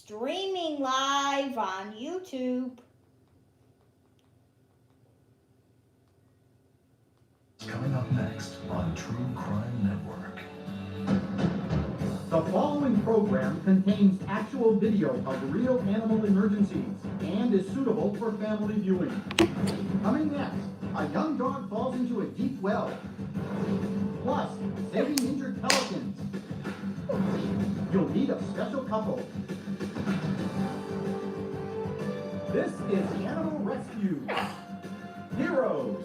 streaming live on YouTube. Coming up next on True Crime Network. The following program contains actual video of real animal emergencies and is suitable for family viewing. Coming next, a young dog falls into a deep well. Plus, saving injured pelicans. You'll need a special couple. This is Animal Rescue. Heroes.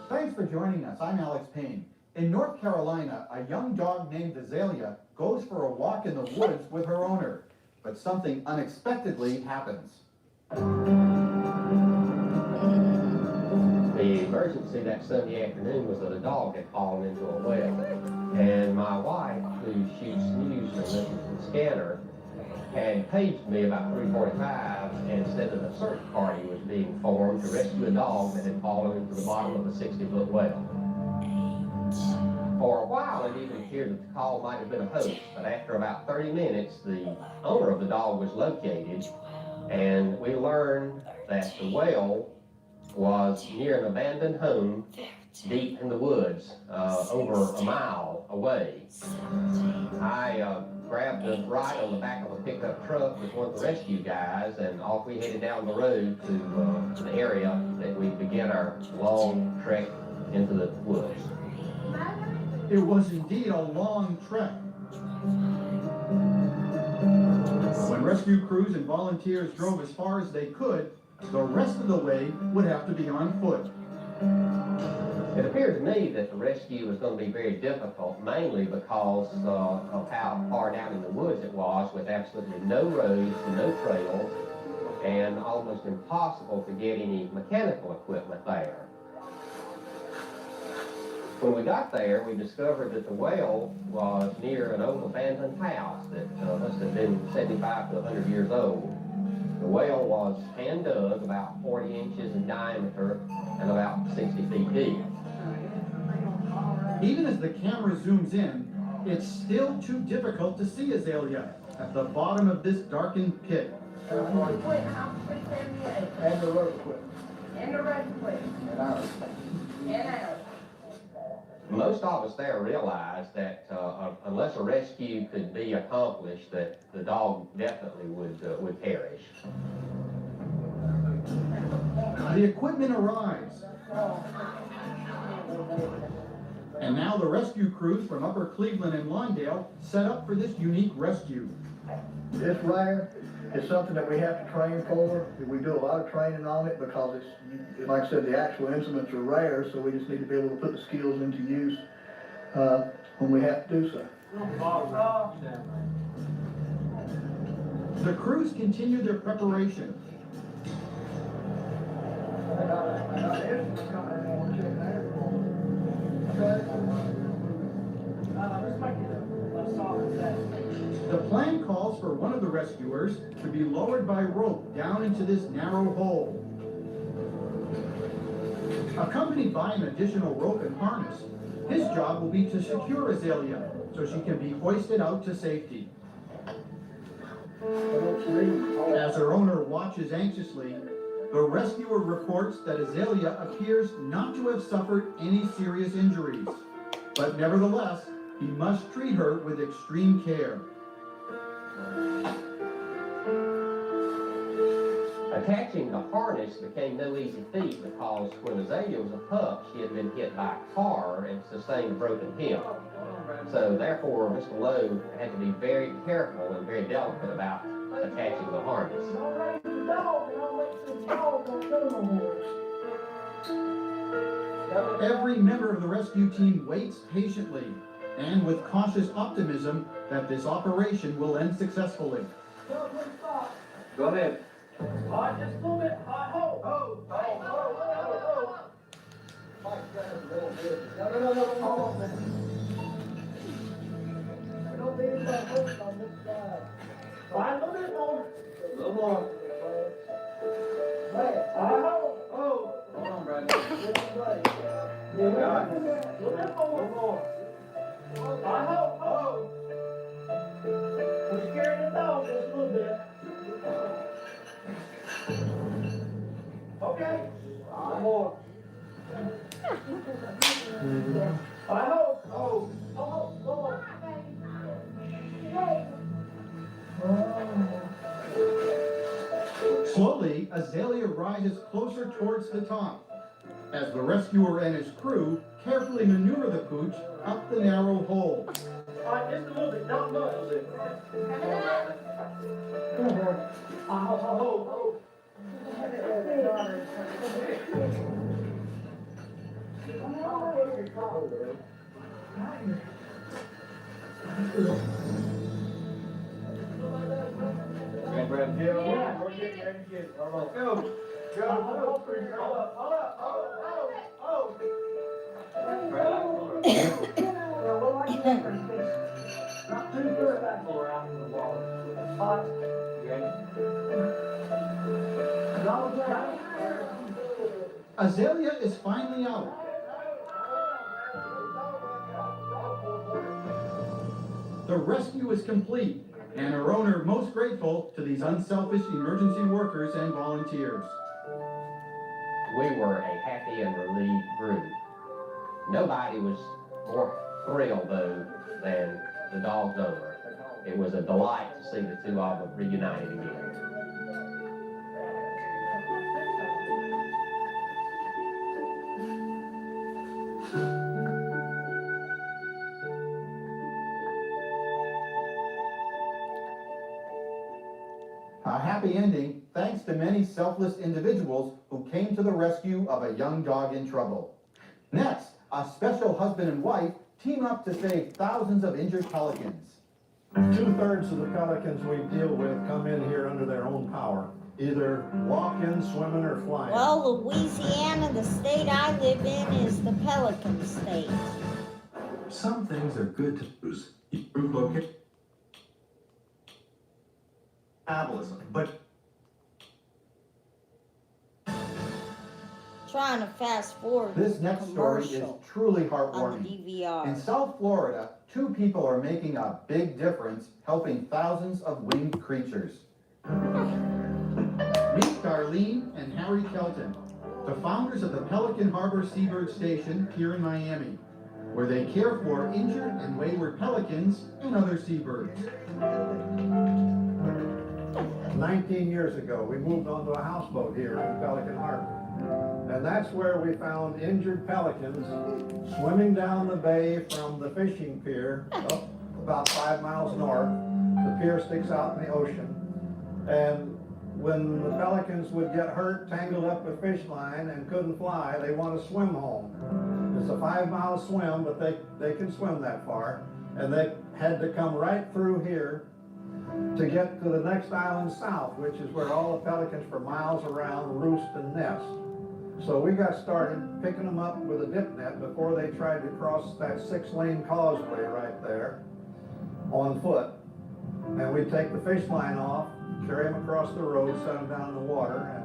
Thanks for joining us. I'm Alex Payne. In North Carolina, a young dog named Azalea goes for a walk in the woods with her owner, but something unexpectedly happens. The emergency that Sunday afternoon was that a dog had fallen into a well, and my wife, who shoots news and listens to the scanner, had paged me about 3:45 and said that a search party was being formed to rescue a dog that had fallen into the bottom of a 60-foot well. For a while, it even appeared that the call might have been a hoax, but after about 30 minutes, the owner of the dog was located, and we learned that the well was near an abandoned home deep in the woods, over a mile away. I grabbed a ride on the back of a pickup truck with one of the rescue guys, and off we headed down the road to the area that we began our long trek into the woods. It was indeed a long trek. When rescue crews and volunteers drove as far as they could, the rest of the way would have to be on foot. It appeared to me that the rescue was going to be very difficult, mainly because of how far down in the woods it was, with absolutely no roads, no trails, and almost impossible to get any mechanical equipment there. When we got there, we discovered that the well was near an old abandoned house that must have been 75 to 100 years old. The well was hand dug, about 40 inches in diameter and about 60 feet deep. Even as the camera zooms in, it's still too difficult to see Azalea at the bottom of this darkened pit. And the road equipment. And the road equipment. And ours. And ours. Most of us there realized that unless a rescue could be accomplished, that the dog definitely would perish. The equipment arrives. And now the rescue crews from Upper Cleveland and Lawndale set up for this unique rescue. It's rare. It's something that we have to train for. We do a lot of training on it because it's, like I said, the actual instruments are rare, so we just need to be able to put the skills into use when we have to do so. The crews continue their preparation. The plan calls for one of the rescuers to be lowered by rope down into this narrow hole. Accompanied by an additional rope and harness, his job will be to secure Azalea so she can be hoisted out to safety. As her owner watches anxiously, the rescuer reports that Azalea appears not to have suffered any serious injuries, but nevertheless, he must treat her with extreme care. Attaching the harness became no easy feat because when Azalea was a pup, she had been hit by a car and sustained a broken hip. So therefore, Mr. Lowe had to be very careful and very delicate about attaching the harness. Every member of the rescue team waits patiently and with cautious optimism that this operation will end successfully. Go ahead. All right, just a little bit. All right, hold. All right, a little bit more. A little more. All right, hold. Oh, hold on, Brad. A little bit more. All right, hold. We're scaring the dog just a little bit. Okay. One more. All right, hold. Hold. Slowly, Azalea rises closer towards the top, as the rescuer and his crew carefully maneuver the pooch up the narrow hole. All right, just a little bit, not much. Hold. Okay, Brad. Yeah, we're getting ready to get. Hold on. Go. Not too good back more out in the water. Azalea is finally out. The rescue is complete, and her owner most grateful to these unselfish emergency workers and volunteers. We were a happy and relieved group. Nobody was more thrilled, though, than the dog's owner. It was a delight to see the two of them reunited again. A happy ending thanks to many selfless individuals who came to the rescue of a young dog in trouble. Next, a special husband and wife team up to save thousands of injured pelicans. 2/3 of the pelicans we deal with come in here under their own power, either walking, swimming, or flying. Well, Louisiana, the state I live in, is the Pelican state. Some things are good to lose. Improve location. Metabolism, but Trying to fast forward This the next story is commercial truly on heartwarming. the In DVR. South Florida, 2 people are making a big difference, helping thousands of winged creatures. Meet Darlene and Harry Kelton, the founders of the Pelican Harbor Seabird Station here in Miami, where they care for injured and wayward pelicans and other seabirds. 19 years ago, we moved onto a houseboat here in Pelican Harbor. And that's where we found injured pelicans swimming down the bay from the fishing pier up about 5 miles north. The pier sticks out in the ocean. And when the pelicans would get hurt, tangled up with fish line and couldn't fly, they want to swim home. It's a 5-mile swim, but they can swim that far. And they had to come right through here to get to the next island south, which is where all the pelicans for miles around roost and nest. So we got started picking them up with a dip net before they tried to cross that 6-lane causeway right there on foot. And we'd take the fish line off, carry them across the road, set them down in the water, and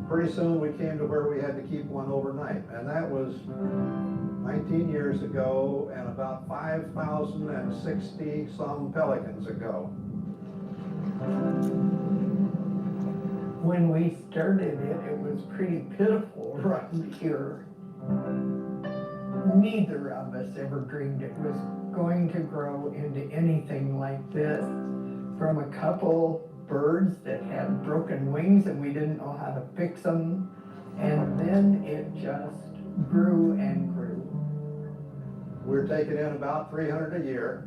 pretty soon we came to where we had to keep one overnight. And that was 19 years ago and about 5,060 some pelicans ago. When we started it, it was pretty pitiful around here. Neither of us ever dreamed it was going to grow into anything like this. From a couple birds that had broken wings and we didn't know how to fix them, and then it just grew and grew. We're taking in about 300 a year.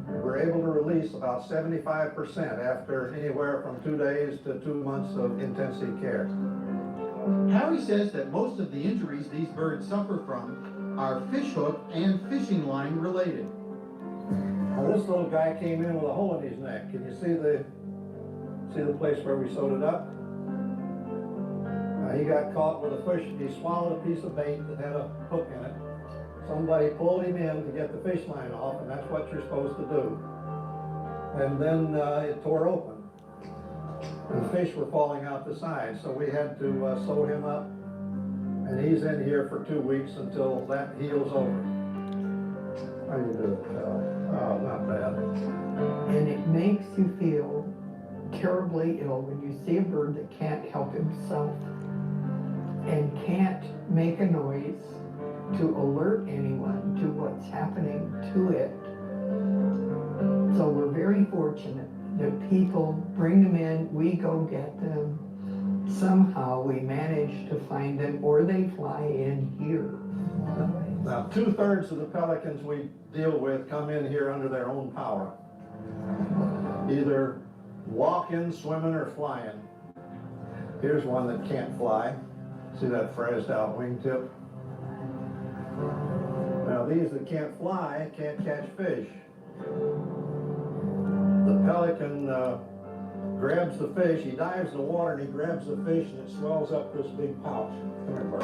We're able to release about 75% after anywhere from 2 days to 2 months of intensive care. Harry says that most of the injuries these birds suffer from are fish hook and fishing line related. Now, this little guy came in with a hole in his neck. Can you see the place where we sewed it up? He got caught with a fish. He swallowed a piece of bait that had a hook in it. Somebody pulled him in to get the fish line off, and that's what you're supposed to do. And then it tore open. And the fish were falling out the side, so we had to sew him up. And he's in here for 2 weeks until that heals over. How you doing, pal? Oh, not bad. And it makes you feel terribly ill when you see a bird that can't help himself and can't make a noise to alert anyone to what's happening to it. So we're very fortunate that people bring them in, we go get them. Somehow we manage to find them, or they fly in here. Now, 2/3 of the pelicans we deal with come in here under their own power. Either walking, swimming, or flying. Here's one that can't fly. See that frazzed out wingtip? Now, these that can't fly can't catch fish. The pelican grabs the fish, he dives in the water and he grabs the fish and it swells up this big pouch. Come here, Bart.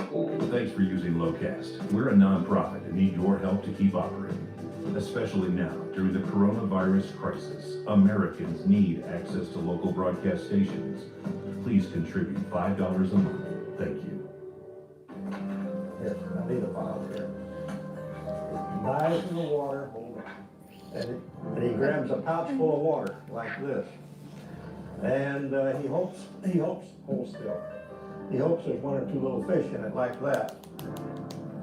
Thanks for using Lowcast. We're a nonprofit and need your help to keep operating. Especially now, during the coronavirus crisis, Americans need access to local broadcast stations. Please contribute $5 a month. Thank you. Yes, I need a bottle here. Dives in the water, hold on. And he grabs a pouch full of water like this. And he hopes, hold still. He hopes there's 1 or 2 little fish in it like that.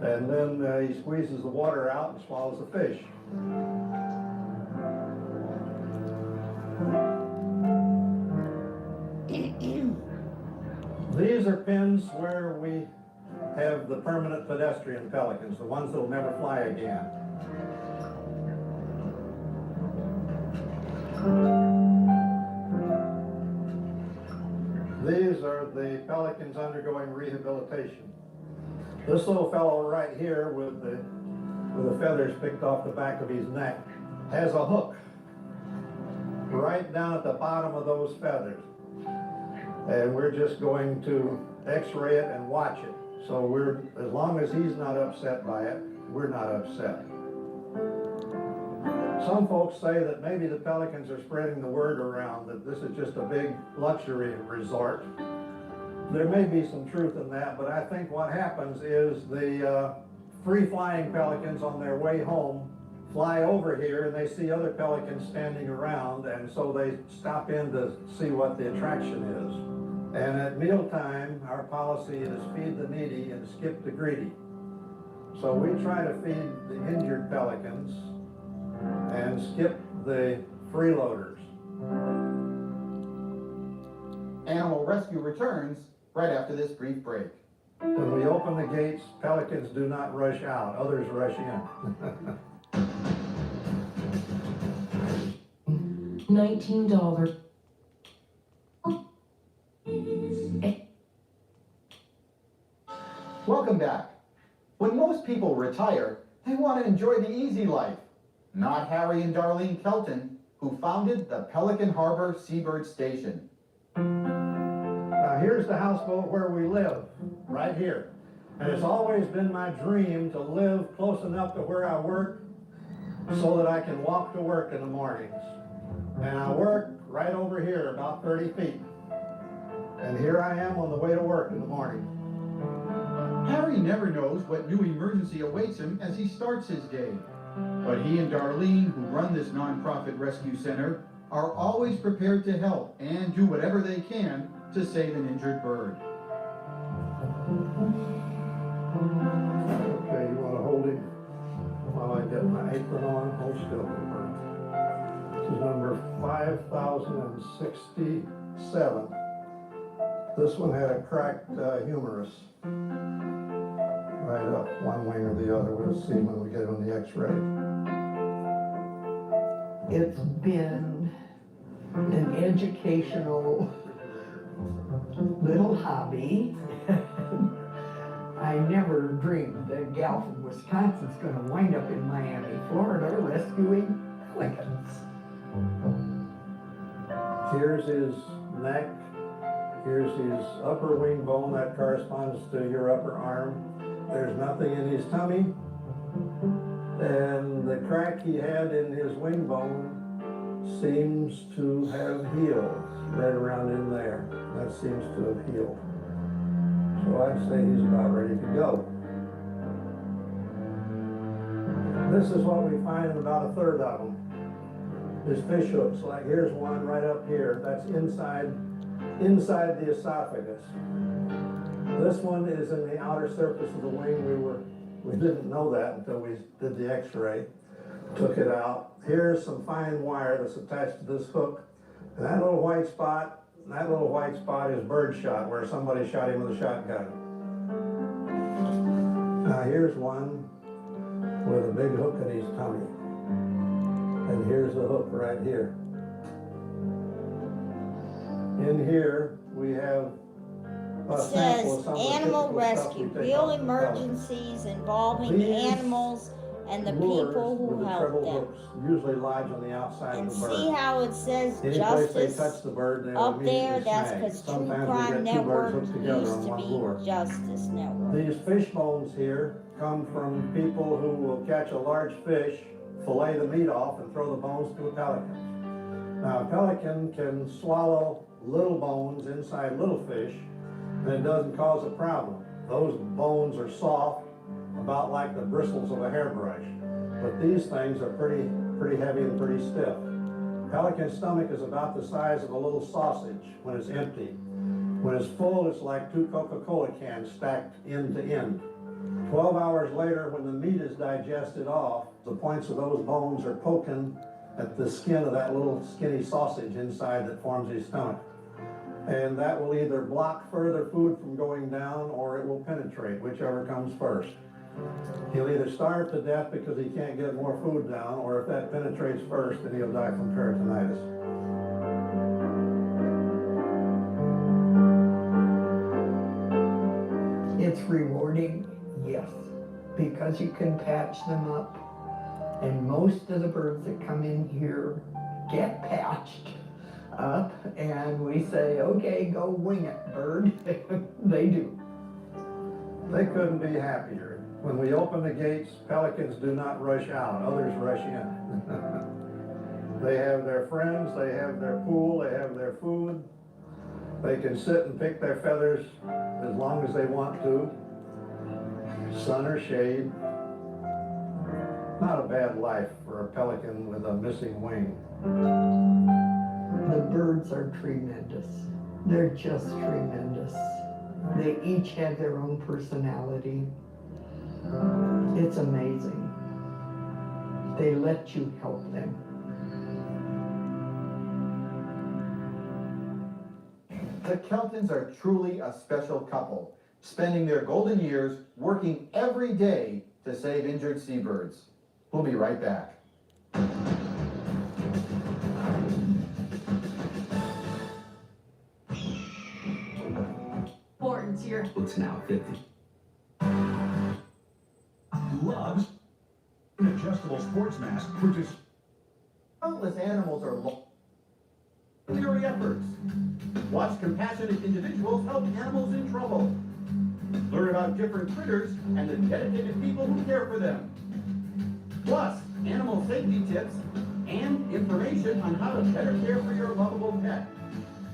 And then he squeezes the water out and swallows the fish. These are pens where we have the permanent pedestrian pelicans, the ones that'll never fly again. These are the pelicans undergoing rehabilitation. This little fellow right here with the feathers picked off the back of his neck has a hook right down at the bottom of those feathers. And we're just going to x-ray it and watch it. So as long as he's not upset by it, we're not upset. Some folks say that maybe the pelicans are spreading the word around that this is just a big luxury resort. There may be some truth in that, but I think what happens is the free-flying pelicans on their way home fly over here and they see other pelicans standing around, and so they stop in to see what the attraction is. And at mealtime, our policy is feed the needy and skip the greedy. So we try to feed the injured pelicans and skip the freeloaders. Animal Rescue returns right after this brief break. When we open the gates, pelicans do not rush out, others rush in. $19. Welcome back. When most people retire, they want to enjoy the easy life. Not Harry and Darlene Kelton, who founded the Pelican Harbor Seabird Station. Now here's the houseboat where we live, right here. And it's always been my dream to live close enough to where I work so that I can walk to work in the mornings. And I work right over here, about 30 feet. And here I am on the way to work in the morning. Harry never knows what new emergency awaits him as he starts his day. But he and Darlene, who run this nonprofit rescue center, are always prepared to help and do whatever they can to save an injured bird. Okay, you want to hold him while I get my apron on? Hold still, Cooper. This is number 5067. This one had a cracked humerus. Right up one wing or the other. We'll see when we get on the x-ray. It's been an educational little hobby. I I never dreamed that a gal from Wisconsin's gonna wind up in Miami, Florida, rescuing pelicans. Here's his neck, here's his upper wing bone, that corresponds to your upper arm. There's nothing in his tummy. And the crack he had in his wing bone seems to have healed, right around in there. That seems to have healed. So I'd say he's about ready to go. This is what we find in about a third of them. There's fish hooks, like here's one right up here. That's inside the esophagus. This one is in the outer surface of the wing. We didn't know that until we did the x-ray, took it out. Here's some fine wire that's attached to this hook. And that little white spot is bird shot, where somebody shot him with a shotgun. Now here's one with a big hook in his tummy. And here's the hook right here. In here, we have a It sample of says some of the animal typical stuff rescue, we take real off the pellet. emergencies involving These animals and the Lures people with who the help treble them. hooks usually lodge on the outside And of the bird. see how it says Any place they touch justice the bird, they will up there? immediately That's snag. because True Sometimes we Crime get two birds Network hooked together used on to one lure. be Justice Network. These fish bones here come from people who will catch a large fish, fillet the meat off, and throw the bones to a pelican. Now, a pelican can swallow little bones inside little fish, and it doesn't cause a problem. Those bones are soft, about like the bristles of a hairbrush. But these things are pretty heavy and pretty stiff. Pelican's stomach is about the size of a little sausage when it's empty. When it's full, it's like 2 Coca-Cola cans stacked end to end. 12 hours later, when the meat is digested off, the points of those bones are poking at the skin of that little skinny sausage inside that forms his stomach. And that will either block further food from going down, or it will penetrate, whichever comes first. He'll either starve to death because he can't get more food down, or if that penetrates first, then he'll die from peritonitis. It's rewarding, yes, because you can patch them up. And most of the birds that come in here get patched up, and we say, okay, go wing it, bird. They do. They couldn't be happier. When we open the gates, pelicans do not rush out, others rush in. They have their friends, they have their pool, they have their food. They can sit and pick their feathers as long as they want to. Sun or shade. Not a bad life for a pelican with a missing wing. The birds are tremendous. They're just tremendous. They each have their own personality. It's amazing. They let you help them. The Keltons are truly a special couple, spending their golden years working every day to save injured seabirds. We'll be right back. Borton's here. It's now 50. Loves an adjustable sports mask for just Countless animals are voluntary efforts. Watch compassionate individuals help animals in trouble. Learn about different critters and the dedicated people who care for them. Plus, animal safety tips and information on how to better care for your lovable pet.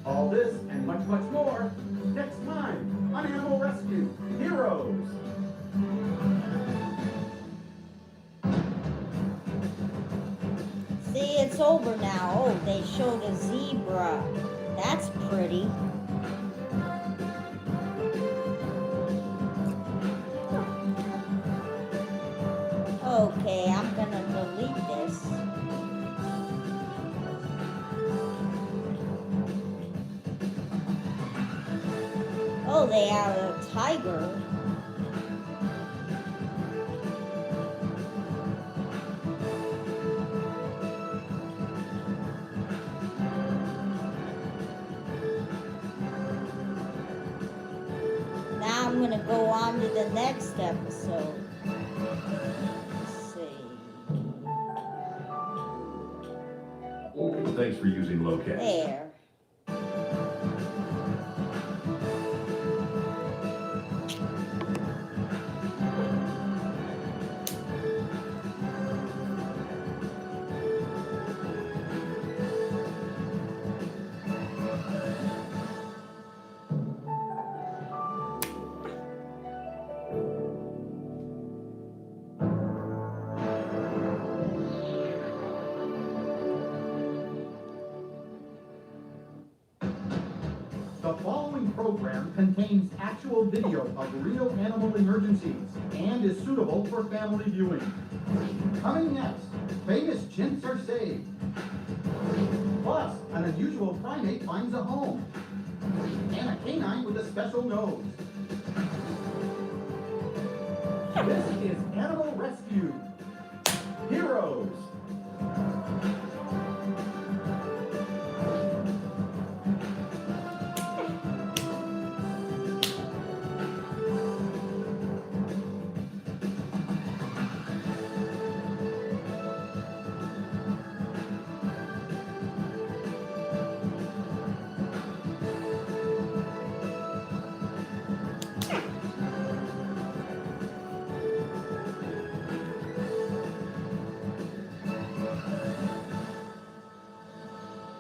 All this and much, much more next time on Animal Rescue Heroes. See, it's over now. Oh, they showed a zebra. That's pretty. Okay, I'm gonna delete this. Oh, they have a tiger. Now I'm gonna go on to the next episode. Let's see. Thanks for using Locast. There. The following program contains actual video of real animal emergencies and is suitable for family viewing. Coming next, famous chimps are saved. Plus, an unusual primate finds a home. And a canine with a special nose. This is Animal Rescue. Heroes.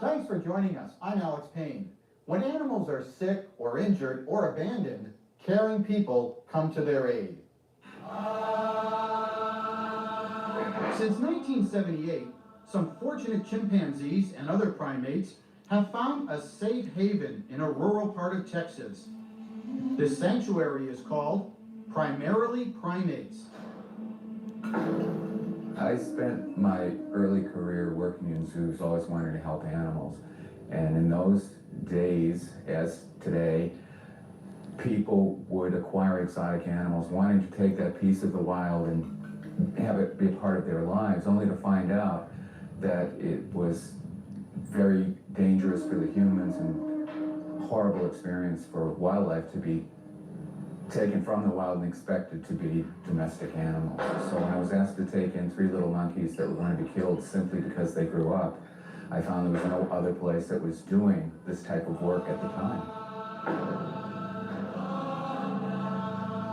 Thanks for joining us. I'm Alex Payne. When animals are sick or injured or abandoned, caring people come to their aid. Since 1978, some fortunate chimpanzees and other primates have found a safe haven in a rural part of Texas. This sanctuary is called Primarily Primates. I spent my early career working in zoos, always wanting to help animals. And in those days, as today, people would acquire exotic animals, wanting to take that piece of the wild and have it be a part of their lives, only to find out that it was very dangerous for the humans and horrible experience for wildlife to be taken from the wild and expected to be domestic animals. So when I was asked to take in 3 little monkeys that were going to be killed simply because they grew up, I found there was no other place that was doing this type of work at the time.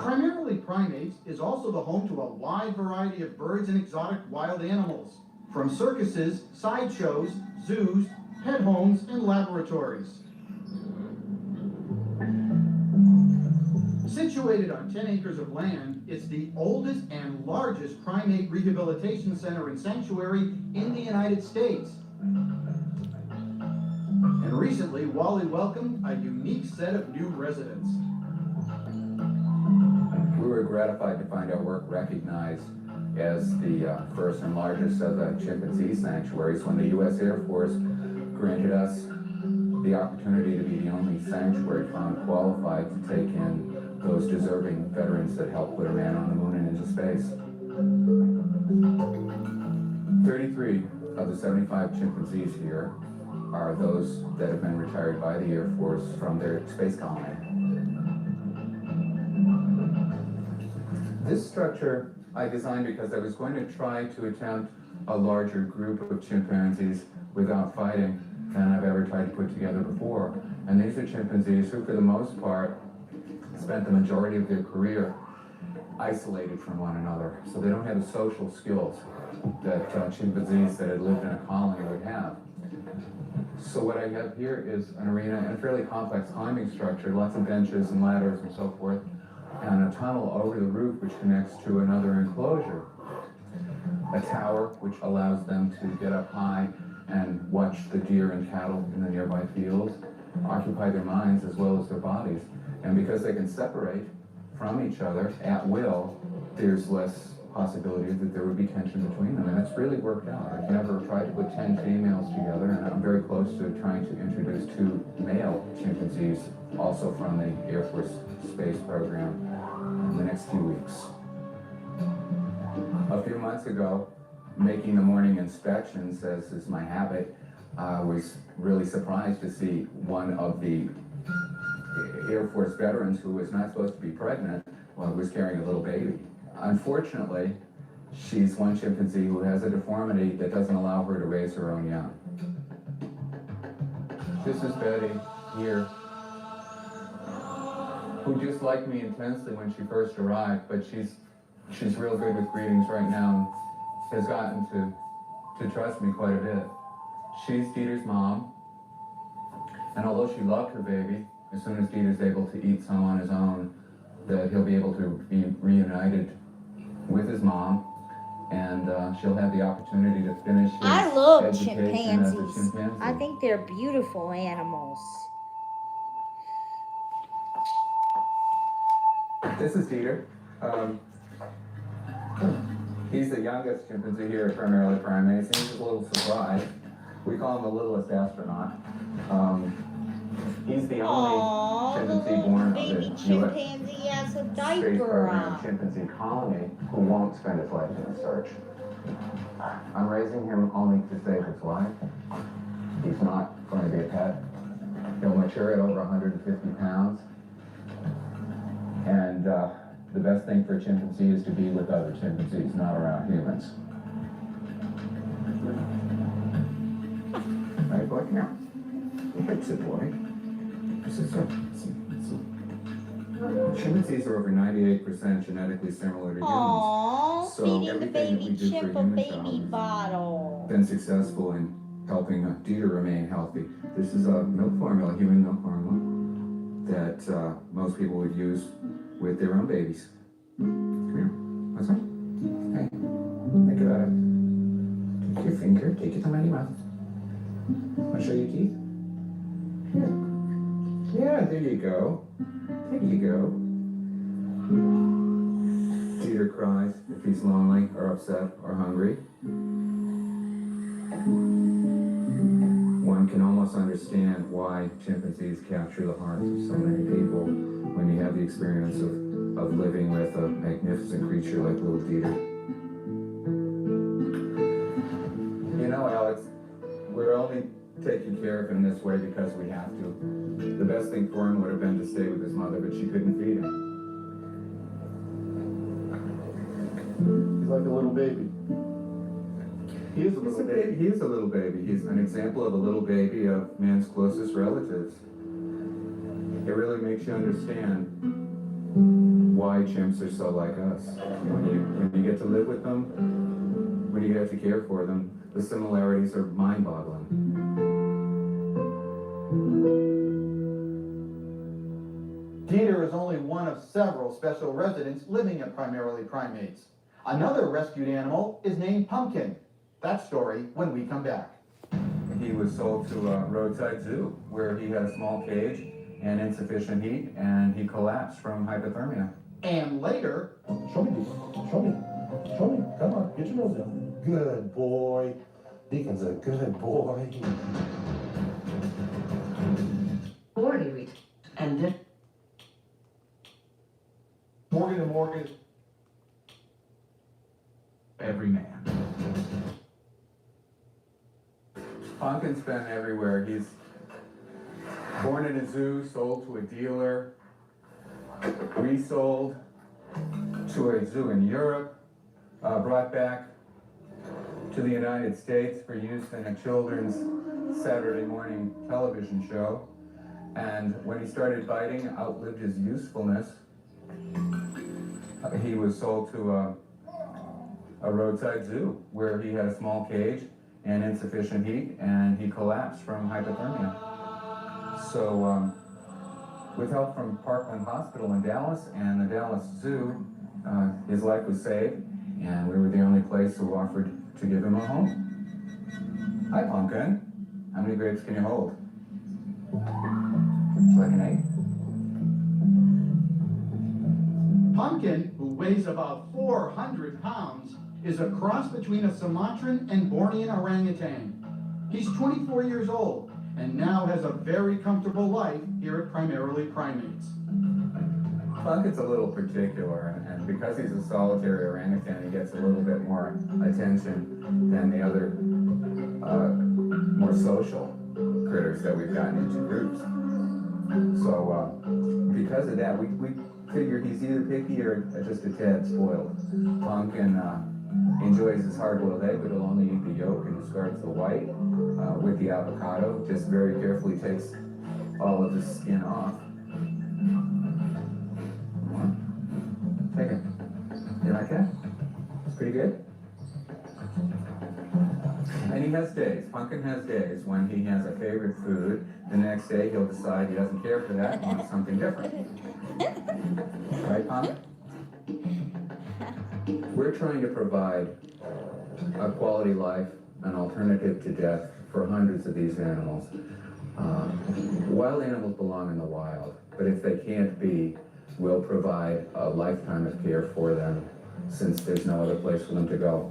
Primarily Primates is also the home to a wide variety of birds and exotic wild animals, from circuses, sideshows, zoos, pet homes, and laboratories. Situated on 10 acres of land, it's the oldest and largest primate rehabilitation center and sanctuary in the United States. And recently, Wally welcomed a unique set of new residents. We were gratified to find our work recognized as the first and largest of the chimpanzee sanctuaries when the U.S. Air Force granted us the opportunity to be the only sanctuary found qualified to take in those deserving veterans that helped put a man on the moon and into space. 33 of the 75 chimpanzees here are those that have been retired by the Air Force from their space colony. This structure I designed because I was going to try to attempt a larger group of chimpanzees without fighting than I've ever tried to put together before. And these are chimpanzees who, for the most part, spent the majority of their career isolated from one another. So they don't have the social skills that chimpanzees that had lived in a colony would have. So what I have here is an arena and a fairly complex climbing structure, lots of benches and ladders and so forth, and a tunnel over the roof which connects to another enclosure. A tower which allows them to get up high and watch the deer and cattle in the nearby fields, occupy their minds as well as their bodies. And because they can separate from each other at will, there's less possibility that there would be tension between them. And it's really worked out. I've never tried to put 10 females together, and I'm very close to trying to introduce 2 male chimpanzees, also from the Air Force space program, in the next few weeks. A few months ago, making the morning inspections, as is my habit, I was really surprised to see one of the Air Force veterans who was not supposed to be pregnant, well, was carrying a little baby. Unfortunately, she's one chimpanzee who has a deformity that doesn't allow her to raise her own young. This is Betty here, who disliked me intensely when she first arrived, but she's real good with greetings right now and has gotten to trust me quite a bit. She's Dieter's mom, and although she loved her baby, as soon as Dieter's able to eat some on his own, that he'll be able to be reunited with his mom, and she'll have the opportunity to finish his I love education as a chimpanzees. chimpanzee. I think they're beautiful animals. This is Dieter. He's the youngest chimpanzee here at Primarily Primates, and he's a little surprised. We call him the littlest astronaut. He's the only chimpanzee born of the Baby U.S. chimpanzee has a Space diaper Program on. chimpanzee colony who won't spend his life in research. I'm raising him only to save his life. He's not going to be a pet. He'll mature at over 150 pounds. And the best thing for a chimpanzee is to be with other chimpanzees, not around humans. Right, boy? Here. Fix it, boy. Chimpanzees are over 98% genetically similar to humans. Aww, So feeding the everything that we baby do for chimp a human baby trials bottle. been successful in helping Dieter remain healthy. This is a milk formula, human milk formula, that most people would use with their own babies. Come here. What's that? Hey, think about it. Take your finger, take it to my mouth. Want to show your teeth? Here. Yeah, there you go. There you go. Dieter cries if he's lonely or upset or hungry. One can almost understand why chimpanzees capture the hearts of so many people when you have the experience of living with a magnificent creature like little Dieter. You know, Alex, we're only taking care of him this way because we have to. The best thing for him would have been to stay with his mother, but she couldn't feed him. He's like a little baby. He is a He's little baby. He is a little baby. He's an example of a little baby of man's closest relatives. It really makes you understand why chimps are so like us. When you get to live with them, when you get to care for them, the similarities are mind-boggling. Dieter is only one of several special residents living at Primarily Primates. Another rescued animal is named Pumpkin. That story when we come back. He was sold to a roadside zoo where he had a small cage and insufficient heat, and he collapsed from hypothermia. And later, Show me this. Show me. Show me. Come on. Get your nose down. Good boy. Deacon's a good boy. 40 weeks. And then Morgan and Morgan. Every man. Pumpkin's been everywhere. He's born in a zoo, sold to a dealer, resold to a zoo in Europe, brought back to the United States for use in a children's Saturday morning television show. And when he started biting, outlived his usefulness. He was sold to a roadside zoo where he had a small cage and insufficient heat, and he collapsed from hypothermia. So, with help from Parkland Hospital in Dallas and the Dallas Zoo, his life was saved, and we were the only place who offered to give him a home. Hi, Pumpkin. How many grapes can you hold? Would you like an egg? Pumpkin, who weighs about 400 pounds, is a cross between a Sumatran and Bornean orangutan. He's 24 years old and now has a very comfortable life here at Primarily Primates. Pumpkin's a little particular, and because he's a solitary orangutan, he gets a little bit more attention than the other more social critters that we've gotten into groups. So because of that, we figured he's either picky or just a tad spoiled. Pumpkin enjoys his hard-boiled egg, but he'll only eat the yolk and discards the white. With the avocado, just very carefully takes all of the skin off. Come on. Take it. You like that? It's pretty good. And he has days. Pumpkin has days when he has a favorite food. The next day he'll decide he doesn't care for that and wants something different. Right, Pumpkin? We're trying to provide a quality life, an alternative to death for hundreds of these animals. Wild animals belong in the wild, but if they can't be, we'll provide a lifetime of care for them since there's no other place for them to go.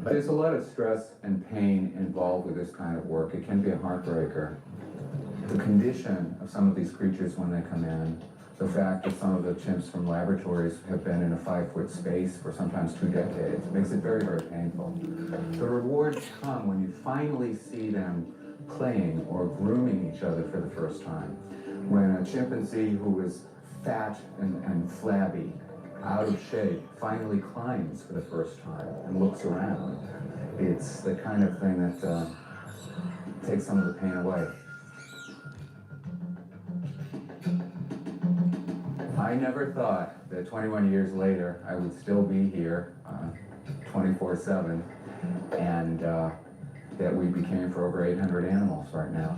There's a lot of stress and pain involved with this kind of work. It can be a heartbreaker. The condition of some of these creatures when they come in, the fact that some of the chimps from laboratories have been in a 5-foot space for sometimes 2 decades makes it very, very painful. The rewards come when you finally see them playing or grooming each other for the first time. When a chimpanzee who is fat and flabby, out of shape, finally climbs for the first time and looks around, it's the kind of thing that takes some of the pain away. I never thought that 21 years later I would still be here 24/7 and that we'd be caring for over 800 animals right now.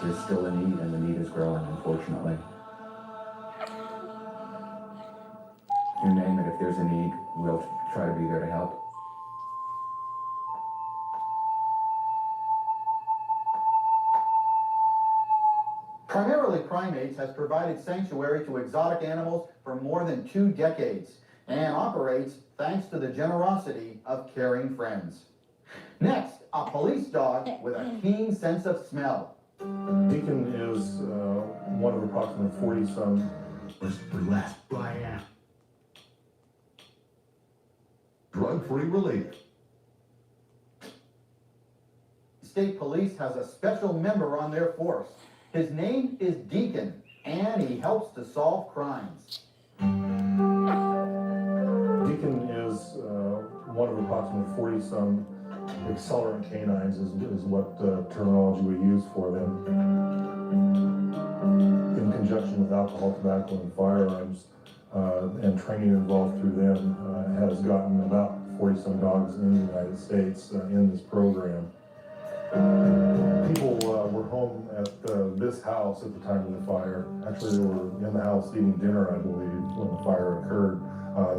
There's still a need, and the need is growing, unfortunately. You name it, if there's a need, we'll try to be there to help. Primarily Primates has provided sanctuary to exotic animals for more than 2 decades and operates thanks to the generosity of caring friends. Next, a police dog with a keen sense of smell. Deacon is one of approximately 40-some. Relax. Drug-free relief. State Police has a special member on their force. His name is Deacon, and he helps to solve crimes. Deacon is one of approximately 40-some accelerant canines is what terminology we use for them. In conjunction with alcohol, tobacco, and firearms, and training involved through them, has gotten about 40-some dogs in the United States in this program. People were home at this house at the time of the fire. Actually, they were in the house eating dinner, I believe, when the fire occurred.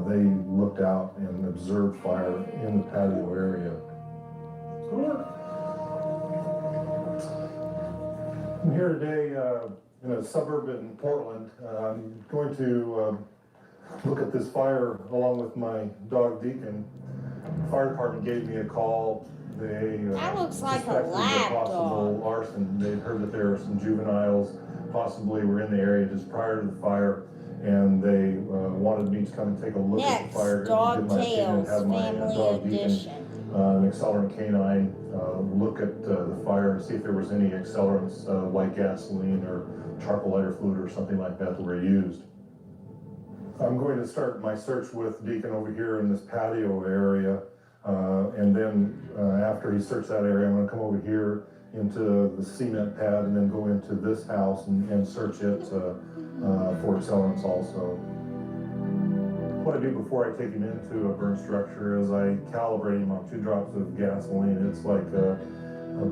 They looked out and observed fire in the patio area. I'm here today in a suburb in Portland. I'm going to look at this fire along with my dog Deacon. The fire department gave me a call. They That looks like a suspected lap possible dog. arson. They'd heard that there were some juveniles possibly were in the area just prior to the fire, and they wanted me to come and take a look at the fire. Next, Dog give my opinion, Tales have my Family dog Deacon, Edition. an accelerant canine, look at the fire and see if there was any accelerants like gasoline or charcoal lighter fluid or something like that were used. I'm going to start my search with Deacon over here in this patio area, and then after he searched that area, I'm going to come over here into the cement pad and then go into this house and search it for accelerants also. What I do before I take him into a burn structure is I calibrate him on 2 drops of gasoline. It's like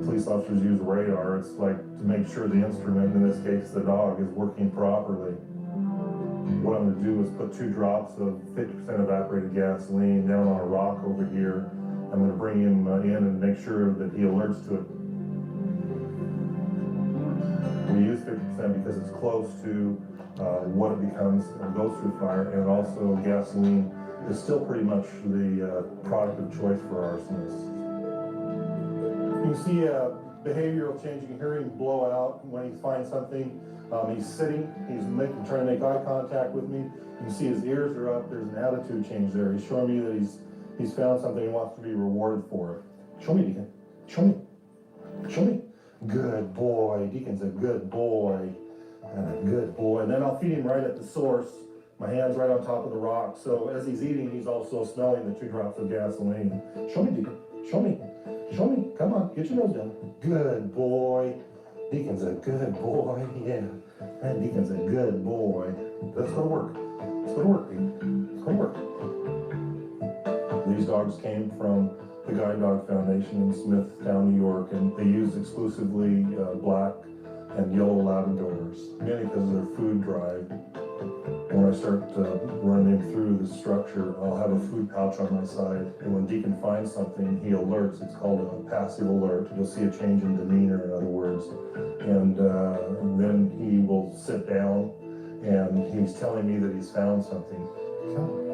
police officers use radar. It's like to make sure the instrument, in this case the dog, is working properly. What I'm going to do is put 2 drops of 50% evaporated gasoline down on a rock over here. I'm going to bring him in and make sure that he alerts to it. We use 50% because it's close to what it becomes and goes through fire, and also gasoline is still pretty much the product of choice for arsonists. You can see behavioral change. You can hear him blow out when he finds something. He's sitting, he's trying to make eye contact with me. You can see his ears are up. There's an attitude change there. He's showing me that he's found something and wants to be rewarded for it. Show me, Deacon. Show me. Show me. Good boy. Deacon's a good boy. And a good boy. And then I'll feed him right at the source. My hand's right on top of the rock. So as he's eating, he's also smelling the 2 drops of gasoline. Show me, Deacon. Show me. Show me. Come on. Get your nose down. Good boy. Deacon's a good boy. Yeah. Man, Deacon's a good boy. Let's go to work. Let's go to work, Deacon. Let's go to work. These dogs came from the Guide Dog Foundation in Smithtown, New York, and they use exclusively black and yellow Labradors, mainly because of their food drive. When I start running through the structure, I'll have a food pouch on my side, and when Deacon finds something, he alerts. It's called a passive alert. You'll see a change in demeanor, in other words, and then he will sit down, and he's telling me that he's found something. Come on.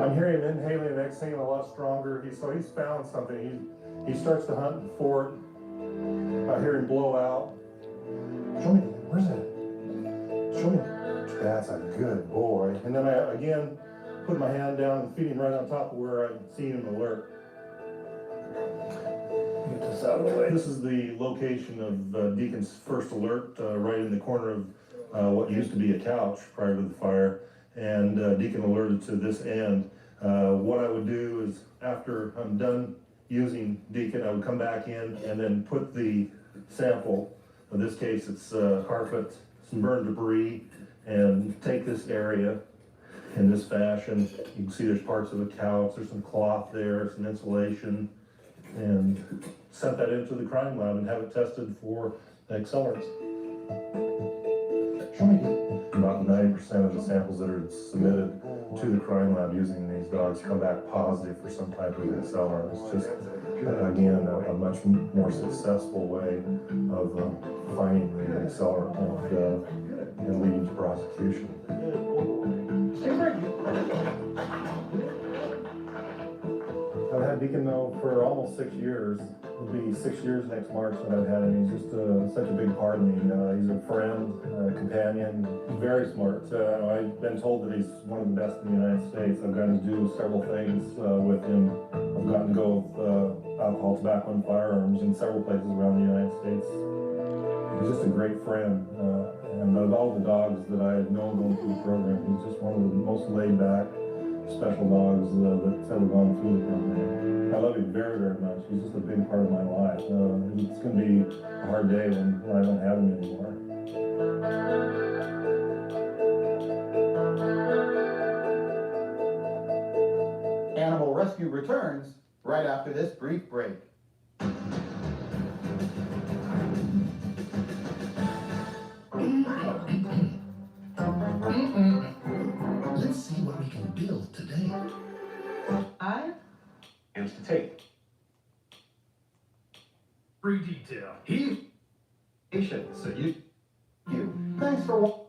I'm hearing him inhaling and exhaling a lot stronger. He's found something. He starts to hunt for it. I hear him blow out. Show me. Where's that? Show me. That's a good boy. And then I again put my hand down and feed him right on top of where I've seen him alert. Get this out of the way. This is the location of Deacon's first alert, right in the corner of what used to be a couch prior to the fire. And Deacon alerted to this end. What I would do is, after I'm done using Deacon, I would come back in and then put the sample, in this case it's carpet, some burned debris, and take this area in this fashion. You can see there's parts of a couch, there's some cloth there, some insulation, and sent that into the crime lab and have it tested for accelerants. Show me. About 90% of the samples that are submitted to the crime lab using these dogs come back positive for some type of accelerant. It's just, again, a much more successful way of finding the accelerant and leading to prosecution. I've had Deacon now for almost 6 years. It'll be 6 years next March that I've had him. He's just such a big part of me. He's a friend, a companion, very smart. I've been told that he's one of the best in the United States. I've gotten to do several things with him. I've gotten to go with alcohol, tobacco, and firearms in several places around the United States. He's just a great friend. And of all the dogs that I have known going through the program, he's just one of the most laid back, special dogs that's ever gone through the program. I love him very, very much. He's just a big part of my life. It's going to be a hard day when I don't have him anymore. Animal Rescue returns right after this brief break. Let's see what we can build today. Here's the tape. Free detail. Patient, so you. Thanks for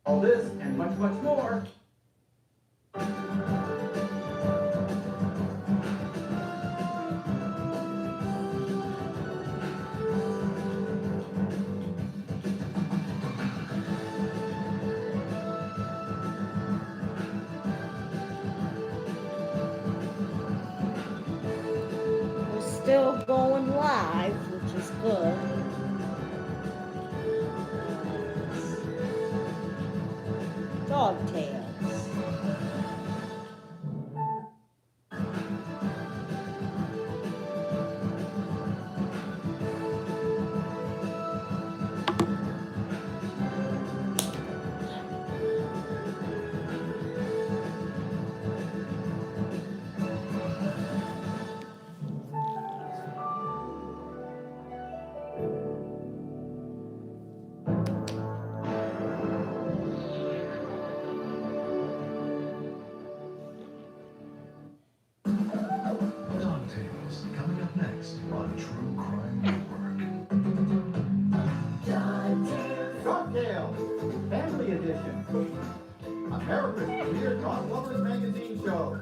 all this and much, much more. Still going live, which is good. Dog tails. Family Edition. America's premier dog lovers magazine show.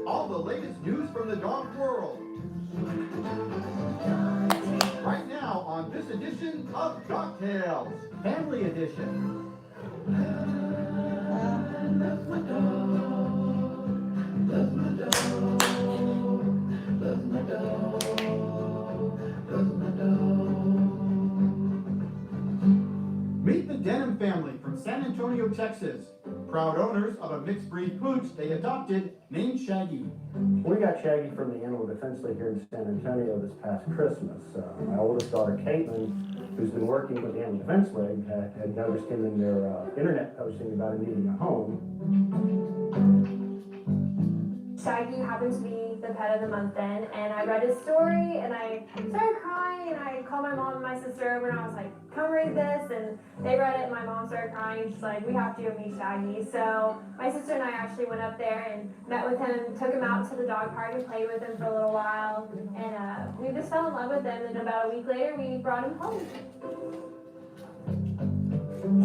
All the latest news from the dog world. Right now on Dog Tales, Family Edition. Meet the Denham family from San Antonio, Texas. Proud owners of a mixed breed pooch they adopted named Shaggy. We got Shaggy from the Animal Defense League here in San Antonio this past Christmas. My oldest daughter, Caitlin, who's been working with the Animal Defense League, had noticed him in their internet posting about him needing a home. Shaggy happened to be the pet of the month then, and I read his story, and I started crying, and I called my mom and my sister over, and I was like, come read this, and they read it, and my mom started crying, and she's like, we have to go meet Shaggy. So my sister and I actually went up there and met with him, took him out to the dog park and played with him for a little while, and we just fell in love with him, and about a week later, we brought him home.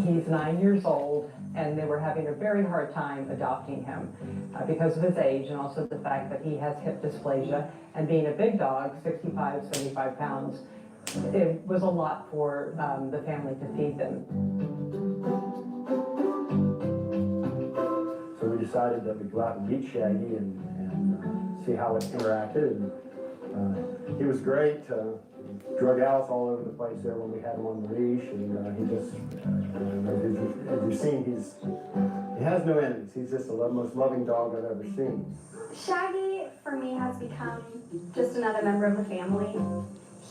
He's 9 years old, and they were having a very hard time adopting him because of his age and also the fact that he has hip dysplasia. And being a big dog, 65, 75 pounds, it was a lot for the family to feed them. So we decided that we'd go out and meet Shaggy and see how it interacted. And he was great. Drug Alice all over the place there when we had him on the leash, and he just, as you've seen, he has no enemies. He's just the most loving dog I've ever seen. Shaggy, for me, has become just another member of the family.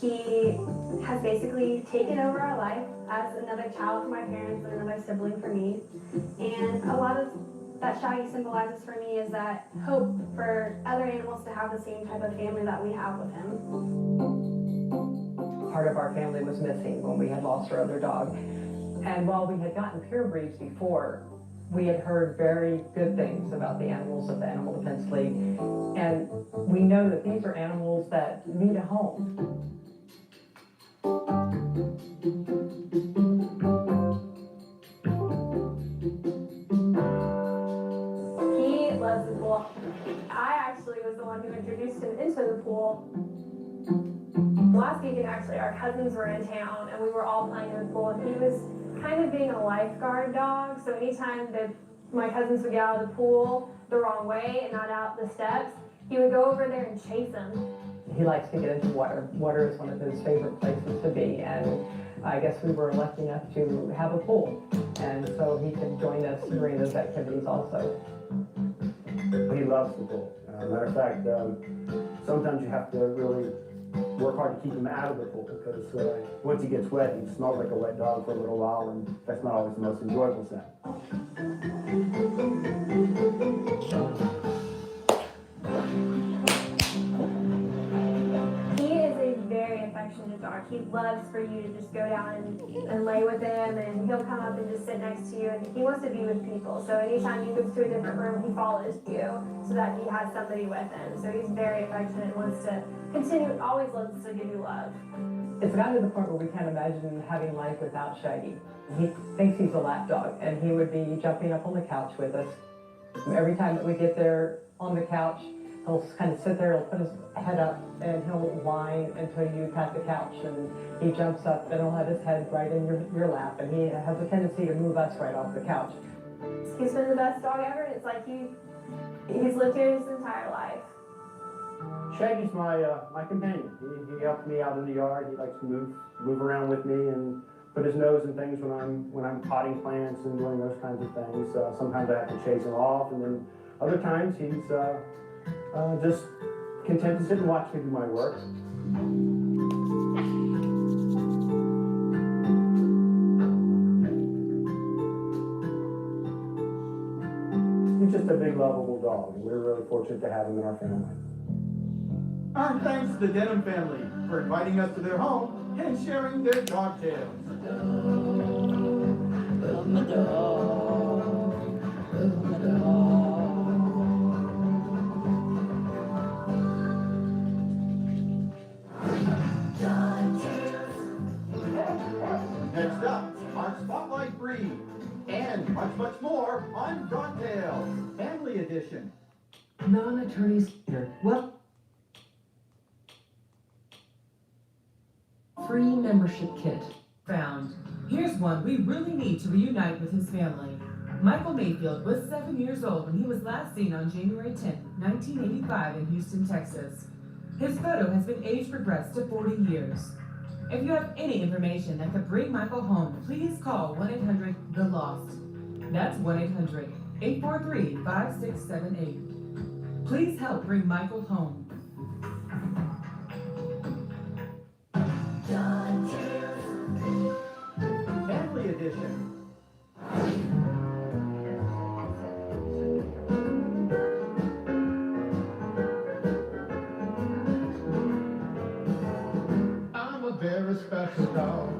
He has basically taken over our life as another child for my parents and another sibling for me. And a lot of that Shaggy symbolizes for me is that hope for other animals to have the same type of family that we have with him. Part of our family was missing when we had lost our other dog. And while we had gotten pure breeds before, we had heard very good things about the animals of the Animal Defense League. And we know that these are animals that need a home. He loves the pool. I actually was the one who introduced him into the pool. Last weekend, actually, our cousins were in town, and we were all playing in the pool, and he was kind of being a lifeguard dog, so anytime that my cousins would get out of the pool the wrong way and not out the steps, he would go over there and chase them. He likes to get into water. Water is one of his favorite places to be, and I guess we were lucky enough to have a pool, and so he could join us during those activities also. He loves the pool. Matter of fact, sometimes you have to really work hard to keep him out of the pool because once he gets wet, he smells like a wet dog for a little while, and that's not always the most enjoyable scent. He is a very affectionate dog. He loves for you to just go down and lay with him, and he'll come up and just sit next to you, and he wants to be with people. So anytime he goes to a different room, he follows you so that he has somebody with him. So he's very affectionate and wants to continue, always wants to give you love. It's gotten to the point where we can't imagine having life without Shaggy. He thinks he's a lap dog, and he would be jumping up on the couch with us. Every time that we get there on the couch, he'll kind of sit there, he'll put his head up, and he'll whine until you pat the couch, and he jumps up and he'll have his head right in your lap, and he has a tendency to move us right off the couch. He's been the best dog ever, and it's like he's lived here his entire life. Shaggy's my companion. He helps me out in the yard. He likes to move around with me and put his nose in things when I'm potting plants and doing those kinds of things. Sometimes I have to chase him off, and then other times he's just content to sit and watch me do my work. He's just a big, lovable dog, and we're really fortunate to have him in our family. Our thanks to the Denham family for inviting us to their home and sharing their dog tales. Next up, our Spotlight Breed, and much, much more on Dog Tales, Family Edition. Non-attorneys here. Well, free membership kit. Found. Here's one we really need to reunite with his family. Michael Mayfield was 7 years old when he was last seen on January 10, 1985 in Houston, Texas. His photo has been age progressed to 40 years. If you have any information that could bring Michael home, please call 1-800-THE-LOST. That's 1-800-843-5678. Please help bring Michael home. Family Edition. I'm a very special dog.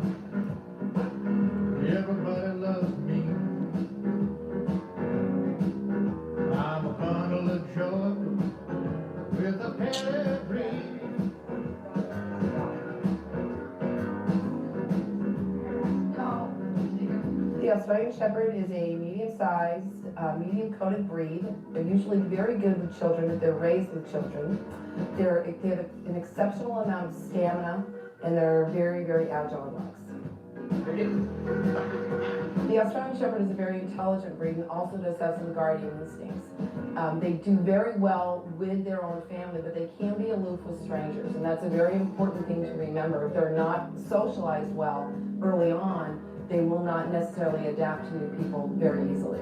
Everybody loves me. I'm a bundle of joy with a pedigree. The Australian Shepherd is a medium-sized, medium-coated breed. They're usually very good with children if they're raised with children. They have an exceptional amount of stamina, and they're very, very agile dogs. The Australian Shepherd is a very intelligent breed and also does have some guardian instincts. They do very well with their own family, but they can be aloof with strangers, and that's a very important thing to remember. If they're not socialized well early on, they will not necessarily adapt to new people very easily.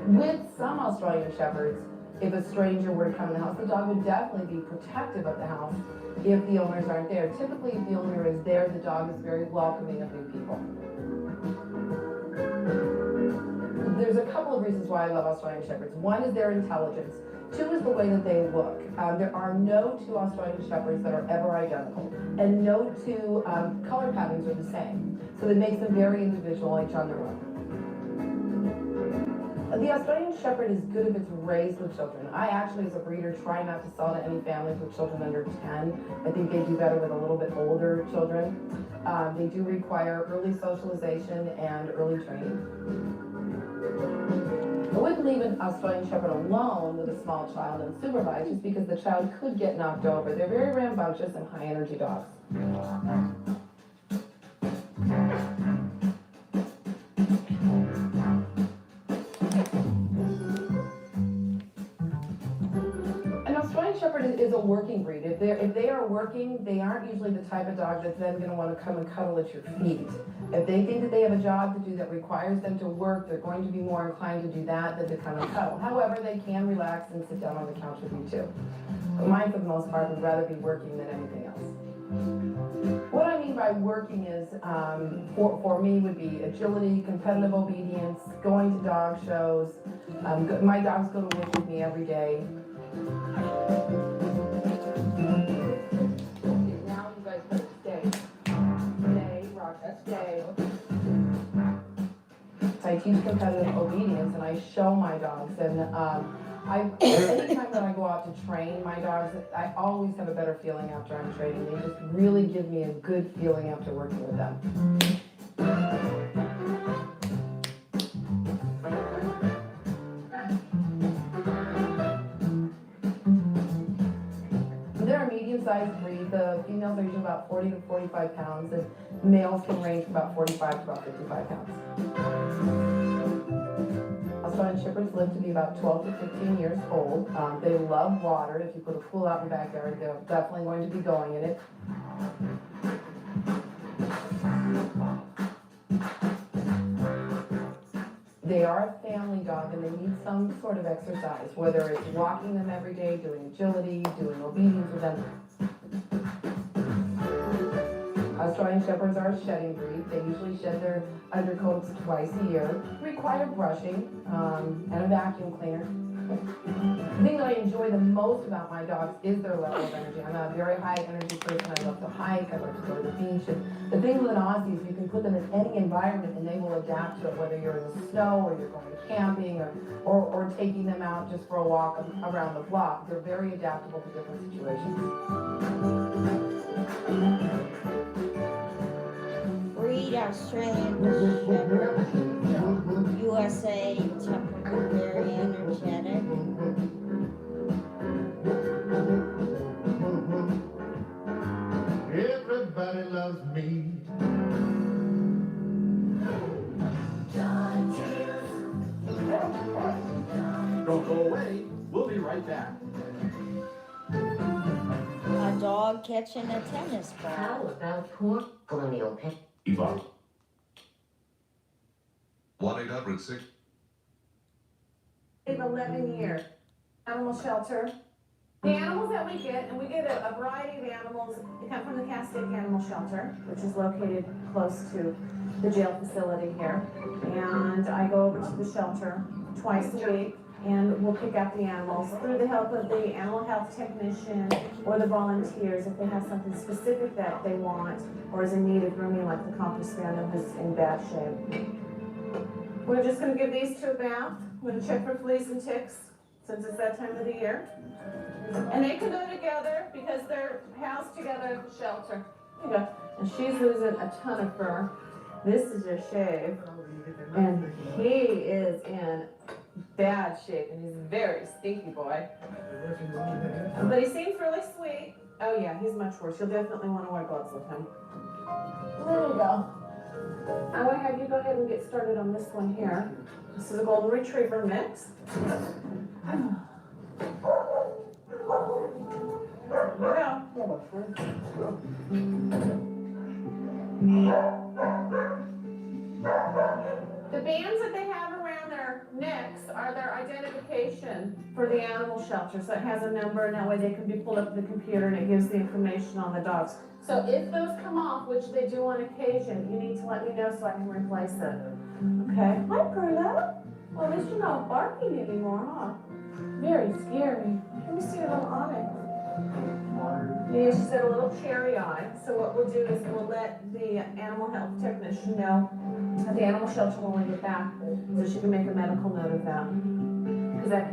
With some Australian Shepherds, if a stranger were to come in the house, the dog would definitely be protective of the house if the owners aren't there. Typically, if the owner is there, the dog is very welcoming of new people. There's a couple of reasons why I love Australian Shepherds. One is their intelligence. Two is the way that they look. There are no two Australian Shepherds that are ever identical, and no two color patterns are the same. So that makes them very individual, each on their own. The Australian Shepherd is good if it's raised with children. I actually, as a breeder, try not to sell to any families with children under 10. I think they do better with a little bit older children. They do require early socialization and early training. I wouldn't leave an Australian Shepherd alone with a small child unsupervised just because the child could get knocked over. They're very rambunctious and high energy dogs. An Australian Shepherd is a working breed. If they are working, they aren't usually the type of dog that's then going to want to come and cuddle at your feet. If they think that they have a job to do that requires them to work, they're going to be more inclined to do that than to come and cuddle. However, they can relax and sit down on the couch with you too. But mine, for the most part, would rather be working than anything else. What I mean by working is, for me, would be agility, competitive obedience, going to dog shows. My dogs go to work with me every day. Now you guys better stay. Stay, Roger, stay. I teach competitive obedience and I show my dogs, and anytime that I go out to train my dogs, I always have a better feeling after I'm training. They just really give me a good feeling after working with them. They're a medium-sized breed. The females are usually about 40 to 45 pounds, and males can range from about 45 to about 55 pounds. Australian Shepherds live to be about 12 to 15 years old. They love water. If you put a pool out in the backyard, they're definitely going to be going in it. They are a family dog and they need some sort of exercise, whether it's walking them every day, doing agility, doing obedience with them. Australian Shepherds are a shedding breed. They usually shed their undercoats twice a year, require brushing, and a vacuum cleaner. The thing that I enjoy the most about my dogs is their level of energy. I'm a very high energy person. I love to hike, I love to go to the beach. And the thing with an Aussie is you can put them in any environment and they will adapt to it, whether you're in the snow or you're going camping or taking them out just for a walk around the block. They're very adaptable to different situations. Breed Australian Shepherd, USA, typical, very energetic. Everybody loves me. ready. We'll be right back. A dog catching a tennis ball. How about poor colonial pet? Evolve. 1-800-6. 11 years. Animal shelter. The animals that we get, and we get a variety of animals, they come from the Castaic Animal Shelter, which is located close to the jail facility here. And I go over to the shelter twice a week, and we'll pick up the animals through the help of the animal health technician or the volunteers if they have something specific that they want or is in need of grooming, like the Cocker Spaniel who's in bad shape. We're just going to give these two a bath. We're going to check for fleas and ticks since it's that time of the year. And they can go together because they're housed together at the shelter. Here you go. And she's losing a ton of fur. This is your shave. And he is in bad shape, and he's a very stinky boy. But he seems really sweet. Oh yeah, he's much worse. You'll definitely want to wear gloves with him. There you go. I want to have you go ahead and get started on this one here. This is a golden retriever mix. The bands that they have around their necks are their identification for the animal shelter. So it has a number, and that way they can be pulled up to the computer and it gives the information on the dogs. So if those come off, which they do on occasion, you need to let me know so I can replace it. Okay? Hi, Perla. Well, at least you're not barking anymore, huh? Very scary. Let me see your little eye. Yeah, she's got a little cherry eye. So what we'll do is we'll let the animal health technician know at the animal shelter when we get back, so she can make a medical note of that. Because that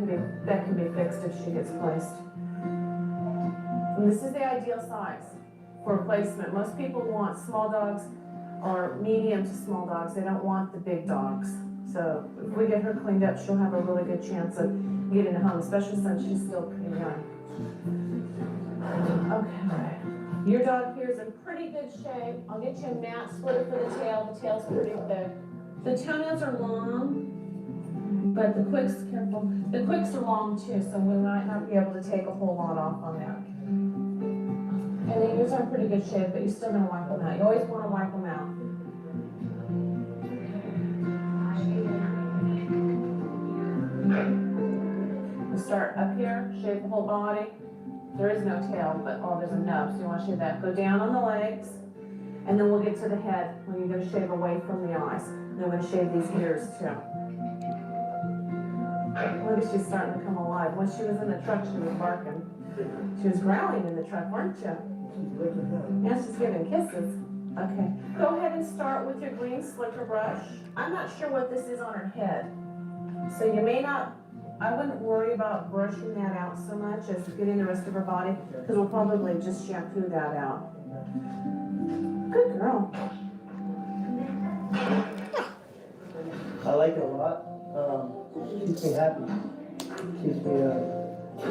can be fixed if she gets placed. And this is the ideal size for placement. Most people want small dogs or medium to small dogs. They don't want the big dogs. So if we get her cleaned up, she'll have a really good chance of getting home, especially since she's still pretty young. Okay. Your dog here is in pretty good shape. I'll get you a mat splitter for the tail. The tail's pretty thick. The toenails are long, but the quicks, careful. The quicks are long too, so we might not be able to take a whole lot off on that. And the ears are in pretty good shape, but you're still gonna wipe them out. You always wanna wipe them out. We'll start up here, shave the whole body. There is no tail, but there's a nub, so you want to shave that. Go down on the legs, and then we'll get to the head when you're going to shave away from the eyes. And then we're going to shave these ears too. Look, she's starting to come alive. When she was in the truck, she was barking. She was growling in the truck, weren't you? Yeah, she's giving kisses. Okay. Go ahead and start with your green slicker brush. I'm not sure what this is on her head, so you may not. I wouldn't worry about brushing that out so much as getting the rest of her body, because we'll probably just shampoo that out. Good girl. I like it a lot. Keeps me happy. Keeps me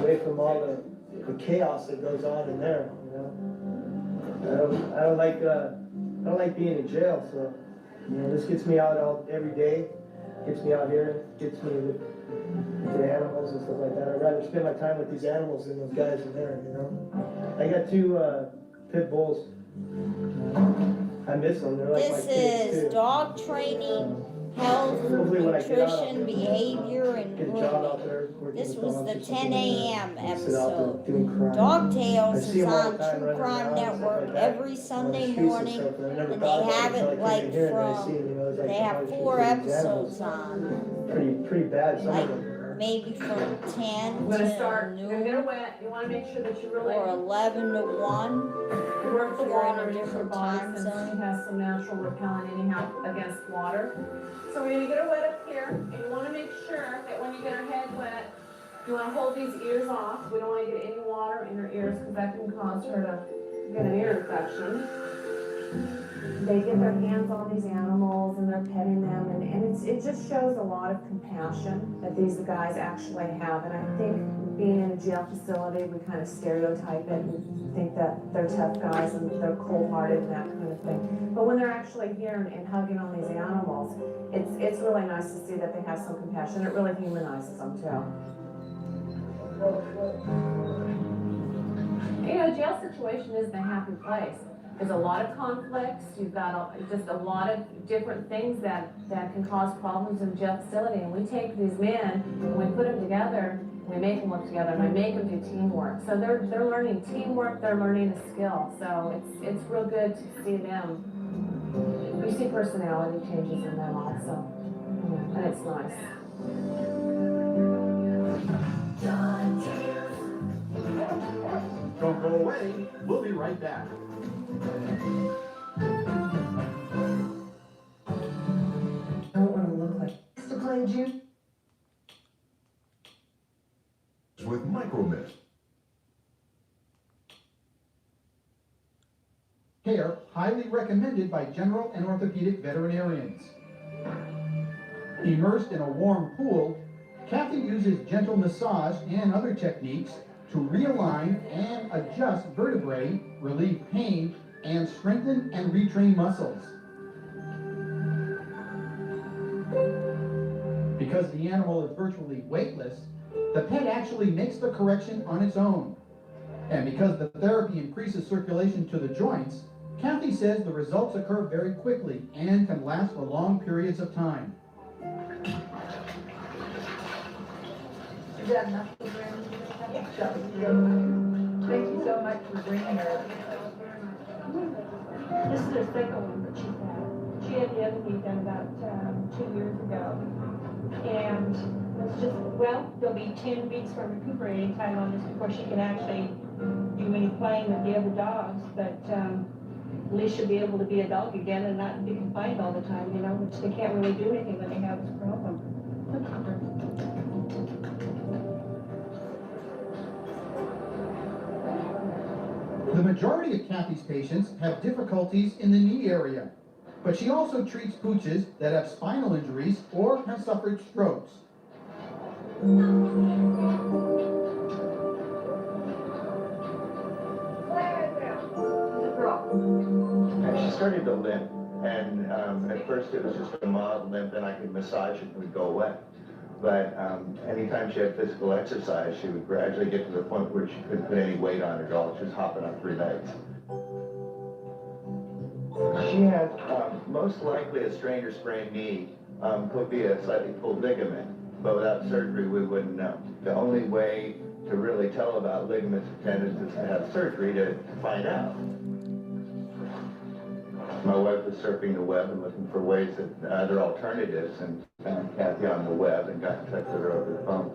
away from all the chaos that goes on in there. You know, I don't like being in jail. So this gets me out every day. Gets me out here. Gets me with the animals and stuff like that. I'd rather spend my time with these animals than those guys in there. You know, I got 2 pit bulls. I miss them. They're like my kids This is too. dog training, health, nutrition, behavior, and grooming. This was the 10 a.m. episode. Dog Tales is on True Crime Network every Sunday morning, and they have it like they have 4 episodes on. Pretty bad. Some of them. Maybe from 10 I'm gonna to start. You're gonna noon get it wet. You want to make sure that you really or 11 to 1. work the If you're in water a into her different body, time since zone. she has some natural repellent anyhow against water. So we're gonna get her wet up here, and you want to make sure that when you get her head wet, you want to hold these ears off. We don't want to get any water in her ears because that can cause her to get an ear infection. They get their hands on these animals and they're petting them, and it just shows a lot of compassion that these guys actually have. And I think being in a jail facility, we kind of stereotype it and think that they're tough guys and they're cold-hearted and that kind of thing. But when they're actually here and hugging on these animals, it's really nice to see that they have some compassion. It really humanizes them too. You know, jail situation isn't a happy place. There's a lot of conflicts. You've got just a lot of different things that can cause problems in jail facility. And we take these men and we put them together. We make them work together, and I make them do teamwork. So they're learning teamwork. They're learning a skill. So it's real good to see them. You see personality changes in them also, and it's nice. Don't go away. We'll be right back. I don't want to look like Mr. Plain Jude. With Micromist. Care highly recommended by general and orthopedic veterinarians. Immersed in a warm pool, Kathy uses gentle massage and other techniques to realign and adjust vertebrae, relieve pain, and strengthen and retrain muscles. Because the animal is virtually weightless, the pet actually makes the correction on its own. And because the therapy increases circulation to the joints, Kathy says the results occur very quickly and can last for long periods of time. Is that enough for bringing? Thank you so much for bringing her. This is her second one that she's had. She had the other knee done about 2 years ago. And it's just, well, there'll be 10 weeks for recuperating time on this before she can actually do any playing with the other dogs. But at least she'll be able to be a dog again and not be confined all the time, you know, which they can't really do anything when they have this problem. The majority of Kathy's patients have difficulties in the knee area, but she also treats pooches that have spinal injuries or have suffered strokes. And she started to limp, and at first it was just a mild limp, and I could massage it and it would go away. But anytime she had physical exercise, she would gradually get to the point where she couldn't put any weight on her at all. She was hopping on 3 legs. She had most likely a strained or sprained knee, could be a slightly pulled ligament, but without surgery we wouldn't know. The only way to really tell about ligaments and tendons is to have surgery to find out. My wife was surfing the web and looking for ways that other alternatives, and found Kathy on the web and got in touch with her over the phone.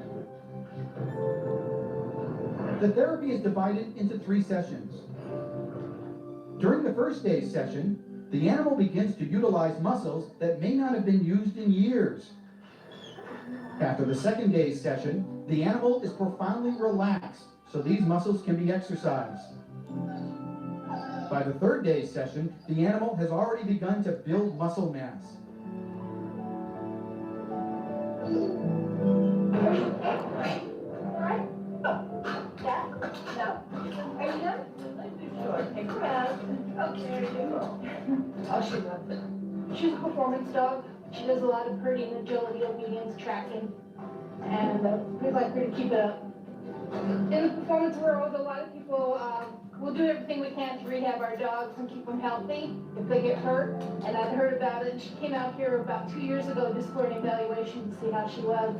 The therapy is divided into 3 sessions. During the first day's session, the animal begins to utilize muscles that may not have been used in years. After the second day's session, the animal is profoundly relaxed, so these muscles can be exercised. By the third day's session, the animal has already begun to build muscle mass. Alright? Yeah? No? Are you done? Sure. Take a rest. Okay. Oh, she loves it. She's a performance dog. She does a lot of herding, agility, obedience, tracking, and we'd like her to keep it up. In the performance world, a lot of people will do everything we can to rehab our dogs and keep them healthy if they get hurt. And I'd heard about it. She came out here about 2 years ago just for an evaluation to see how she was.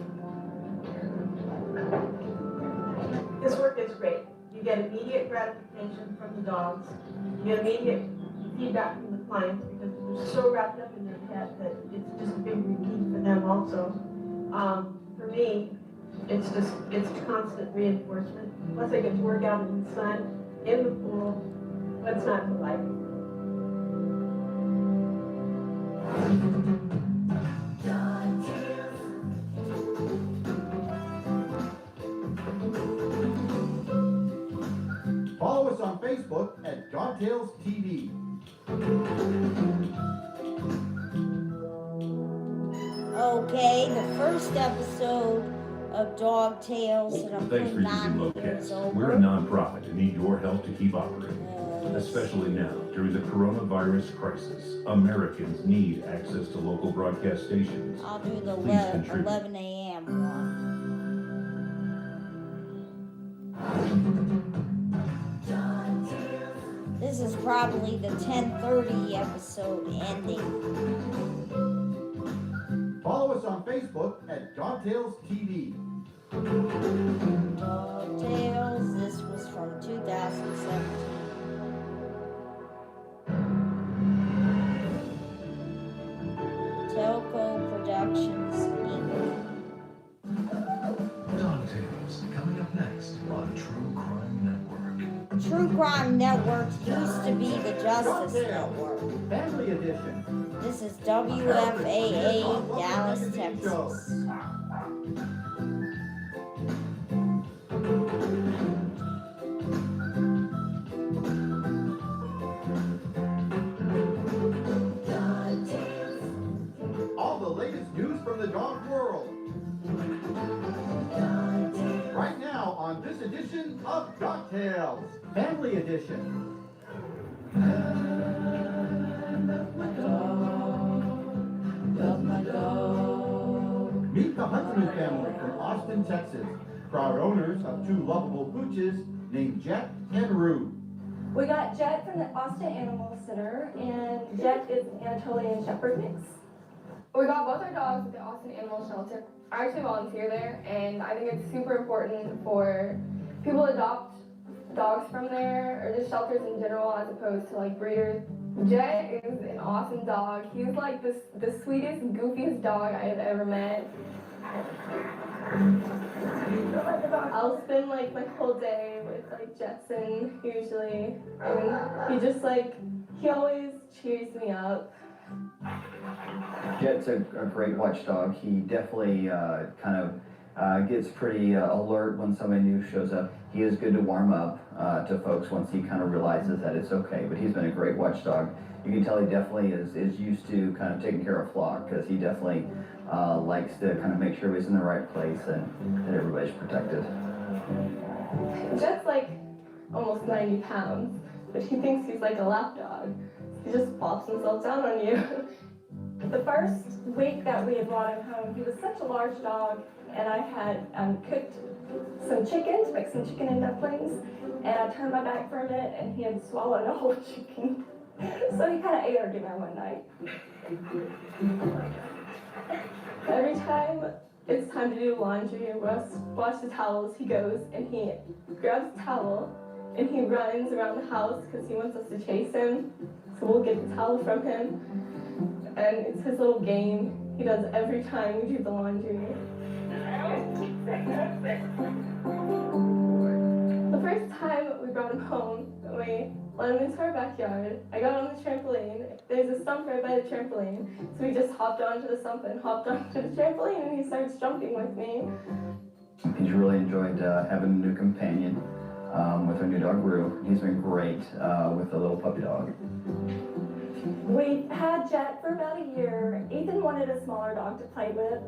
This work is great. You get immediate gratification from the dogs. You get immediate feedback from the clients because they're so wrapped up in their pet that it's just a big relief for them also. For me, it's constant reinforcement. Plus I get to work out in the sun, in the pool. What's not to like? Follow us on Facebook at Dogtails TV. Okay, the first episode of Dog Tales that I'm Thanks for putting on using here is Locast. over. We're a nonprofit and need your help to keep operating. Especially now, during the coronavirus crisis, Americans need access to local broadcast stations. I'll do the Please contribute. 11 a.m. one. probably the 10:30 episode ending. Follow us on Facebook at Dogtails TV. Dogtails, this was from 2017. Telco Productions, Inc. Dogtails, coming up next on True Crime Network. True Crime Network used to be the Justice Network. Family Edition. This is WFAA, Dallas, Texas. All the latest news from the dog world. Right now on this edition of Dogtails, Family Edition. Meet the Hudson family from Austin, Texas. Proud owners of two lovable pooches named Jet and Rue. We got Jet from the Austin Animal Center, and Jet is an Anatolian Shepherd mix. We got both our dogs at the Austin Animal Shelter. I actually volunteer there, and I think it's super important for people to adopt dogs from there, or just shelters in general, as opposed to like breeders. Jet is an awesome dog. He's like the sweetest, goofiest dog I have ever met. I'll spend like my whole day with like Jetson usually, and he always cheers me up. Jet's a great watchdog. He definitely gets pretty alert when somebody new shows up. He is good to warm up to folks once he kind of realizes that it's okay, but he's been a great watchdog. You can tell he definitely is used to kind of taking care of flock, because he definitely likes to kind of make sure he's in the right place and that everybody's protected. Jet's like almost 90 pounds, but he thinks he's like a lap dog. He just plops himself down on you. The first week that we had brought him home, he was such a large dog, and I had cooked some chicken, to make some chicken and dumplings, and I turned my back for a minute, and he had swallowed a whole chicken. So he kind of ate our dinner one night. Every time it's time to do laundry and wash the towels, he goes and he grabs a towel and he runs around the house because he wants us to chase him. So we'll get the towel from him. And it's his little game he does every time we do the laundry. The first time we brought him home, we let him into our backyard. I got on the trampoline. There's a stump right by the trampoline. So we just hopped onto the stump and hopped onto the trampoline, and he starts jumping with me. He's really enjoyed having a new companion with our new dog, Rue. He's been great with the little puppy dog. We had Jet for about a year. Ethan wanted a smaller dog to play with,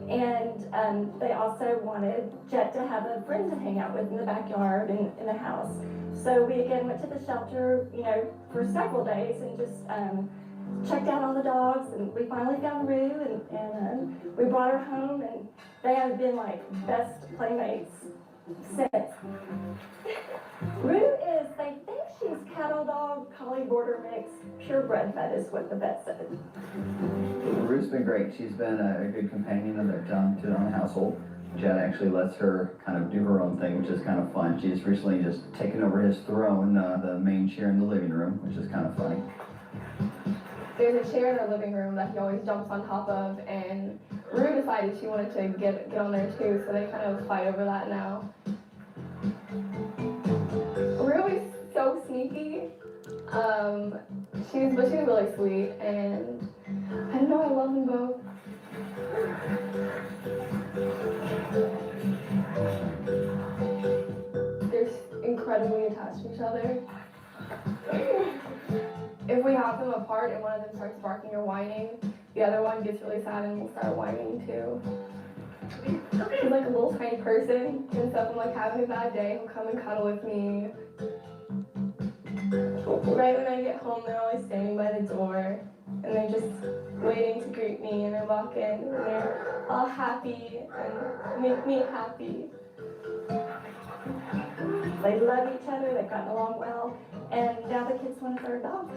and they also wanted Jet to have a friend to hang out with in the backyard and in the house. So we again went to the shelter, for several days and just checked out all the dogs, and we finally found Rue, and we brought her home, and they have been like best playmates since. Rue is, they think she's cattle dog, collie border mix, purebred vet is what the vet said. Rue's been great. She's been a good companion to the household. Jet actually lets her kind of do her own thing, which is kind of fun. She's recently just taken over his throne, the main chair in the living room, which is kind of funny. There's a chair in our living room that he always jumps on top of, and Rue decided she wanted to get on there too, so they kind of fight over that now. Rue is so sneaky. She's really sweet, and I don't know, I love them both. They're incredibly attached to each other. If we have them apart and one of them starts barking or whining, the other one gets really sad and will start whining too. He's like a little tiny person, and so if I'm like having a bad day, he'll come and cuddle with me. Right when I get home, they're always standing by the door, and they're just waiting to greet me, and I walk in, and they're all happy and make me happy. They love each other, they've gotten along well, And now the kids want a third dog.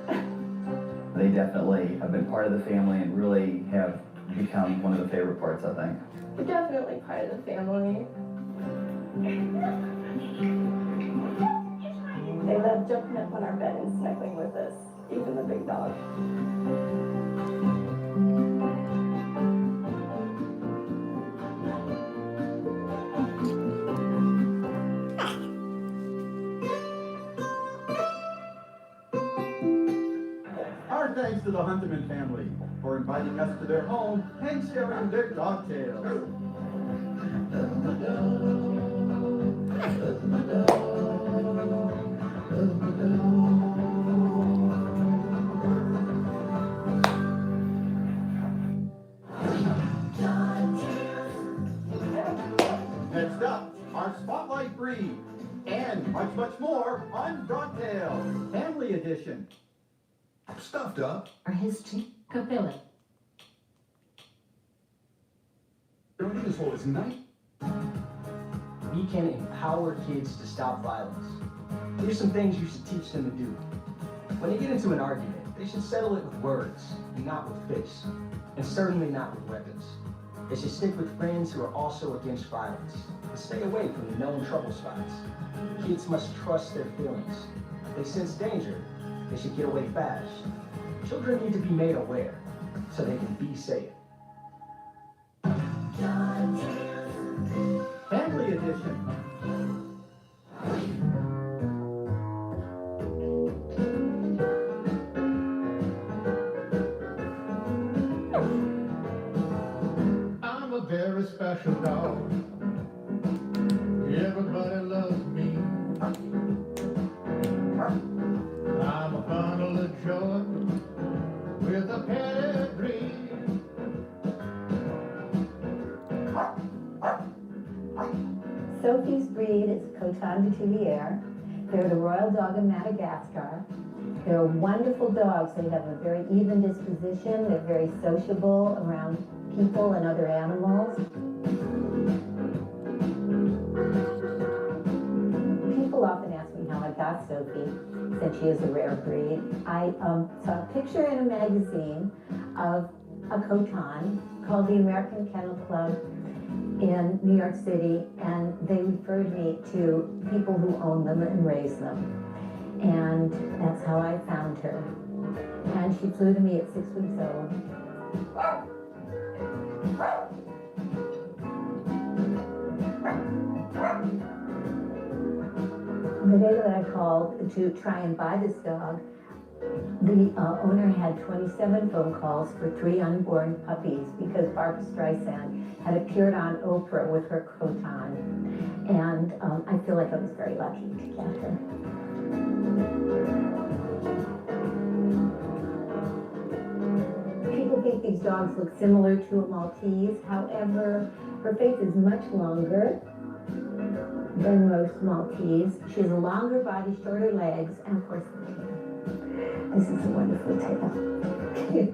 They definitely have been part of the family and really have become one of the favorite parts, I think. We're definitely part of the family. They love jumping up on our bed and snuggling with us, even the big dog. Our thanks to the Hunterman family for inviting us to their home and sharing their dog tales. Next up, our Spotlight Breed, and much, much more on Dog Tales, Family Edition. Stuffed up. Or his chick, Pelican. During this whole night. We can empower kids to stop violence. Here's some things you should teach them to do. When they get into an argument, they should settle it with words and not with fists, and certainly not with weapons. They should stick with friends who are also against violence and stay away from the known trouble spots. Kids must trust their feelings. If they sense danger, they should get away fast. Children need to be made aware so they can be safe. Family Edition. I'm a very special dog. Everybody loves me. I'm a bundle of joy with a pedigree. Sophie's breed is Coton de Tuvier. They're the royal dog of Madagascar. They're wonderful dogs. They have a very even disposition. They're very sociable around people and other animals. People often ask me how I got Sophie, since she is a rare breed. I saw a picture in a magazine of a Coton called the American Kennel Club in New York City, and they referred me to people who own them and raise them. And that's how I found her. And she flew to me at 6 weeks old. The day that I called to try and buy this dog, the owner had 27 phone calls for 3 unborn puppies because Barbra Streisand had appeared on Oprah with her Coton. And I feel like I was very lucky to get her. People think these dogs look similar to a Maltese. However, her face is much longer than most Maltese. She has a longer body, shorter legs, and of course the tail. This is a wonderful tail.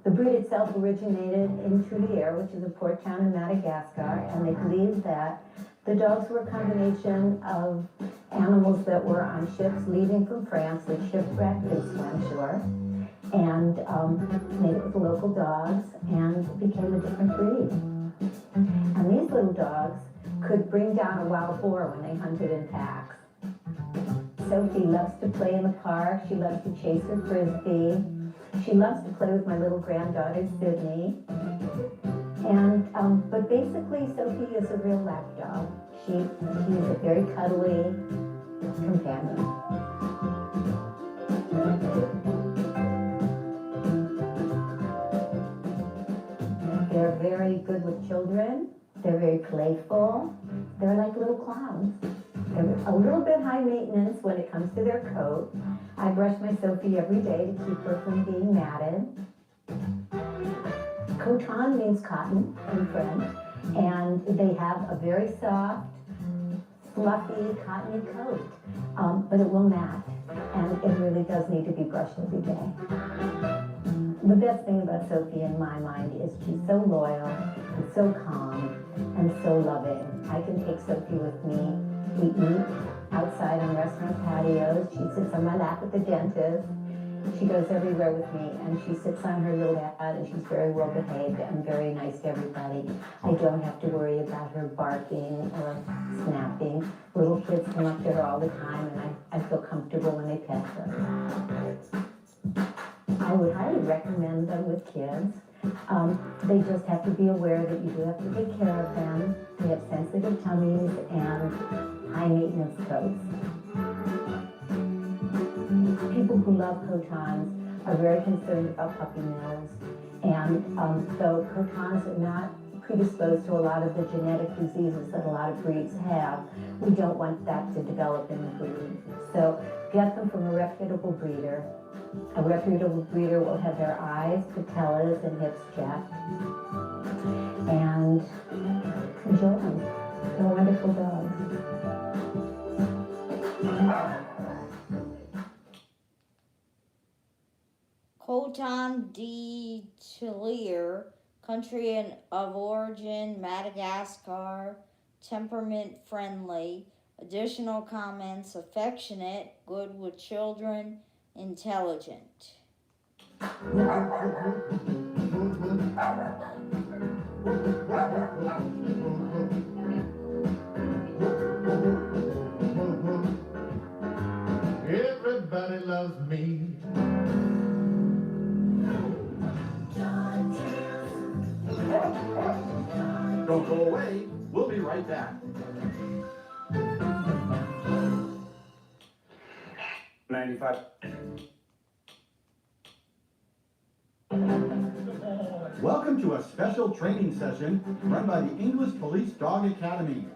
The breed itself originated in Tuvier, which is a port town in Madagascar, and they believe that the dogs were a combination of animals that were on ships leaving from France that shipwrecked and swam shore, and made it with the local dogs and became a different breed. And these little dogs could bring down a wild boar when they hunted in packs. Sophie loves to play in the park. She loves to chase her frisbee. She loves to play with my little granddaughter, Sydney. And, but basically, Sophie is a real lapdog. She is a very cuddly companion. They're very good with children. They're very playful. They're like little clowns. They're a little bit high maintenance when it comes to their coat. I brush my Sophie every day to keep her from being matted. Coton means cotton in French, and they have a very soft, fluffy, cottony coat, but it will mat, and it really does need to be brushed every day. The best thing about Sophie in my mind is she's so loyal, and so calm, and so loving. I can take Sophie with me. We eat, outside on restaurant patios. She sits on my lap at the dentist. She goes everywhere with me, and she sits on her little pad, and she's very well behaved and very nice to everybody. I don't have to worry about her barking or snapping. Little kids come up to her all the time, and I feel comfortable when they pet her. I would highly recommend them with kids. They just have to be aware that you do have to take care of them. They have sensitive tummies and high maintenance coats. People who love Cotons are very concerned about puppy mills, and though Cotons are not predisposed to a lot of the genetic diseases that a lot of breeds have, we don't want that to develop in the breed. So get them from a reputable breeder. A reputable breeder will have their eyes, patellas, and hips checked, and enjoy them. They're wonderful dogs. Coton de Chilier, country of origin, Madagascar, temperament friendly. Additional comments, affectionate, good with children, intelligent. Everybody loves me. Don't go away. We'll be right back. 95. Welcome to a special training session run by the English Police Dog Academy,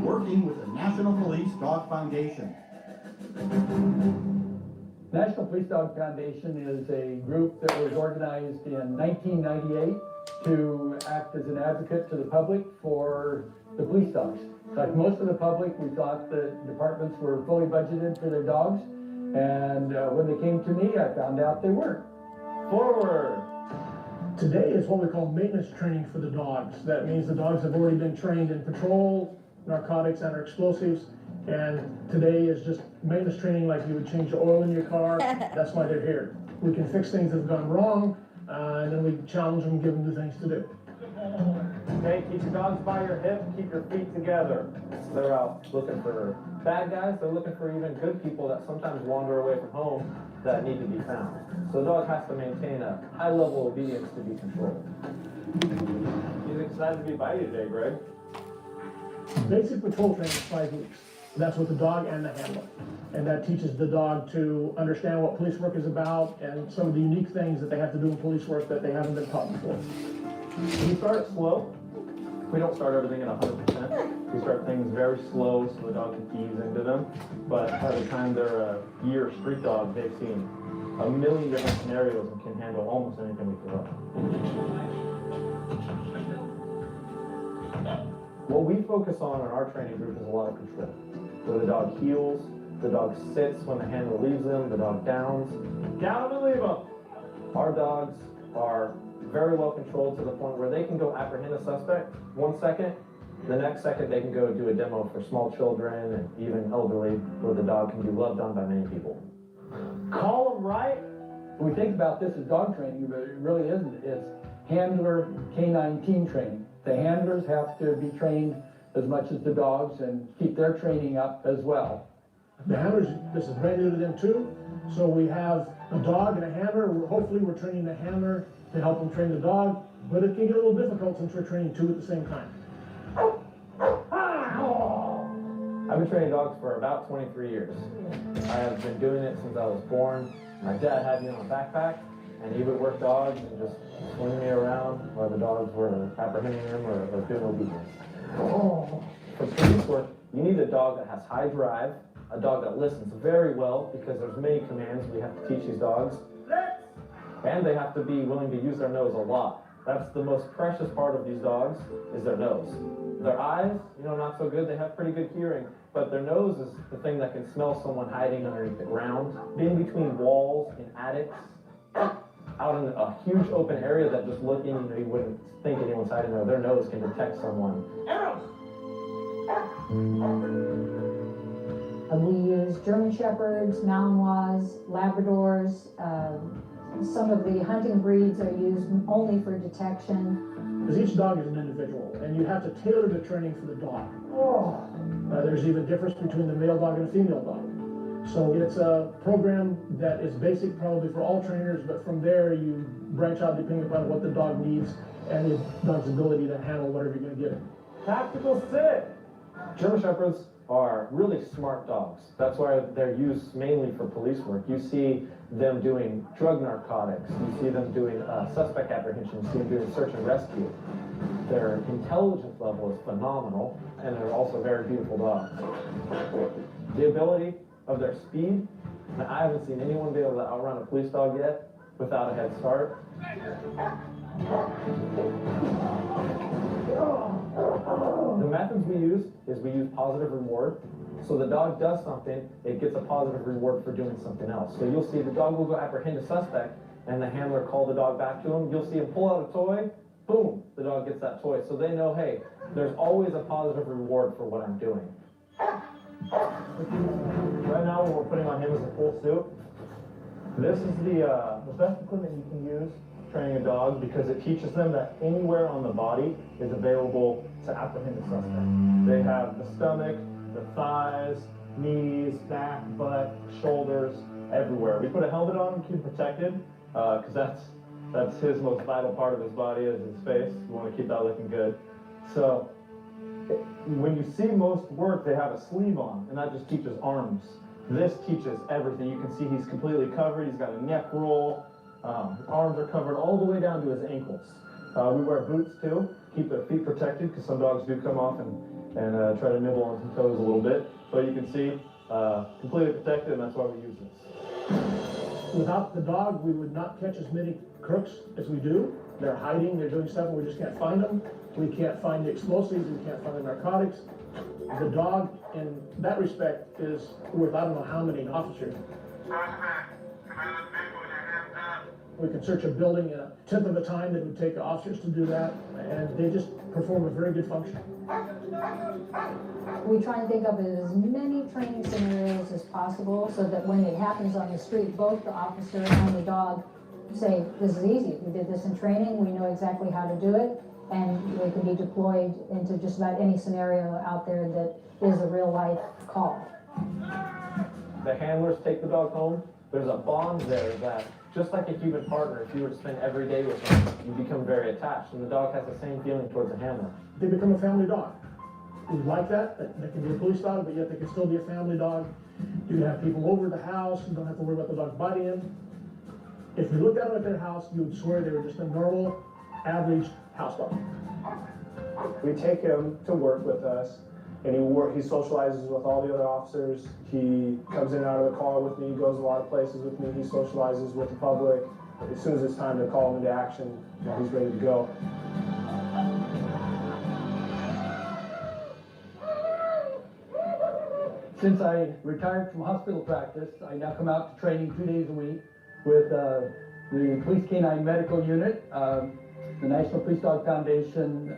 working with the National Police Dog Foundation. National Police Dog Foundation is a group that was organized in 1998 to act as an advocate to the public for the police dogs. Like most of the public, we thought that departments were fully budgeted for their dogs, and when they came to me, I found out they weren't. Forward! Today is what we call maintenance training for the dogs. That means the dogs have already been trained in patrol, narcotics, and explosives. And today is just maintenance training like you would change the oil in your car. That's why they're here. We can fix things that have gone wrong, and then we challenge them, give them new things to do. Okay, keep your dogs by your hip, keep your feet together. They're out looking for bad guys, they're looking for even good people that sometimes wander away from home that need to be found. So the dog has to maintain a high level of obedience to be controlled. He's excited to be by you today, Greg. Basic patrol training is 5 weeks. That's with the dog and the handler. And that teaches the dog to understand what police work is about and some of the unique things that they have to do in police work that they haven't been taught before. We start slow. We don't start everything at 100%. We start things very slow so the dog can ease into them. But by the time they're a year street dog, they've seen a million different scenarios and can handle almost anything we throw. What we focus on in our training group is a lot of control. Where the dog heels, the dog sits when the handler leaves them, the dog downs. Down them and leave them. Our dogs are very well controlled to the point where they can go apprehend a suspect 1 second, the next second they can go do a demo for small children and even elderly where the dog can be loved on by many people. Call them right. We think about this as dog training, but it really isn't. It's handler canine team training. The handlers have to be trained as much as the dogs and keep their training up as well. The handlers, this is brand new to them too. So we have a dog and a handler. Hopefully we're training the handler to help them train the dog, but it can get a little difficult since we're training two at the same time. I've been training dogs for about 23 years. I have been doing it since I was born. My dad had me on a backpack, and he would work dogs and just swing me around while the dogs were apprehending them or doing obedience. For police work, you need a dog that has high drive, a dog that listens very well because there's many commands we have to teach these dogs. And they have to be willing to use their nose a lot. That's the most precious part of these dogs, is their nose. Their eyes, not so good. They have pretty good hearing, but their nose is the thing that can smell someone hiding underneath the ground, being between walls in attics, out in a huge open area that just looking, you wouldn't think anyone's hiding there. Their nose can detect someone. German Shepherds, Malinois, Labradors. Some of the hunting breeds are used only for detection. Because each dog is an individual, and you have to tailor the training for the dog. There's even difference between the male dog and a female dog. So it's a program that is basic probably for all trainers, but from there you branch out depending upon what the dog needs and the dog's ability to handle whatever you're going to give it. Tactical sit! German Shepherds are really smart dogs. That's why they're used mainly for police work. You see them doing drug narcotics. You see them doing suspect apprehension. You see them doing search and rescue. Their intelligence level is phenomenal, and they're also very beautiful dogs. The ability of their speed, and I haven't seen anyone be able to outrun a police dog yet without a head start. The methods we use is we use positive reward. So the dog does something, it gets a positive reward for doing something else. So you'll see the dog will go apprehend a suspect, and the handler call the dog back to him. You'll see him pull out a toy, boom, the dog gets that toy. So they know, hey, there's always a positive reward for what I'm doing. Right now, what we're putting on him is a full suit. This is the best equipment you can use training a dog because it teaches them that anywhere on the body is available to apprehend a suspect. They have the stomach, the thighs, knees, back, butt, shoulders, everywhere. We put a helmet on him to keep him protected because that's his most vital part of his body is his face. We want to keep that looking good. So when you see most work, they have a sleeve on, and that just teaches arms. This teaches everything. You can see he's completely covered. He's got a neck roll. His arms are covered all the way down to his ankles. We wear boots too, keep their feet protected because some dogs do come off and try to nibble on some toes a little bit. But you can see, completely protected, and that's why we use this. Without the dog, we would not catch as many crooks as we do. They're hiding, they're doing stuff, and we just can't find them. We can't find the explosives, we can't find the narcotics. The dog, in that respect, is worth I don't know how many officers. We can search a building in a tenth of the time that it would take officers to do that, and they just perform a very good function. We try and think of it as many training scenarios as possible so that when it happens on the street, both the officer and the dog say, this is easy. We did this in training. We know exactly how to do it. And they can be deployed into just about any scenario out there that is a real life call. The handlers take the dog home. There's a bond there that, just like a human partner, if you were to spend every day with them, you become very attached. And the dog has the same feeling towards the handler. They become a family dog. We like that. They can be a police dog, but yet they can still be a family dog. You can have people over the house. You don't have to worry about the dog biting them. If you looked at them at their house, you would swear they were just a normal, average house dog. We take him to work with us, and he socializes with all the other officers. He comes in and out of the car with me. He goes a lot of places with me. He socializes with the public. As soon as it's time to call him into action, he's ready to go. Since I retired from hospital practice, I now come out to training 2 days a week with the Police Canine Medical Unit. The National Police Dog Foundation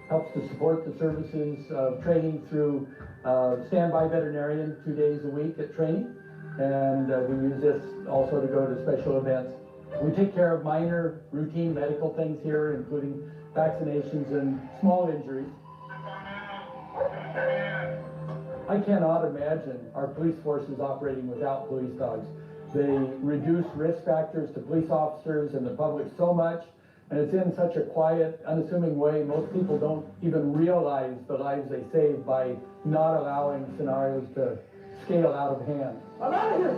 helps to support the services of training through standby veterinarian 2 days a week at training. And we use this also to go to special events. We take care of minor routine medical things here, including vaccinations and small injuries. I cannot imagine our police forces operating without police dogs. They reduce risk factors to police officers and the public so much, and it's in such a quiet, unassuming way. Most people don't even realize the lives they save by not allowing scenarios to scale out of hand. I'm out of here!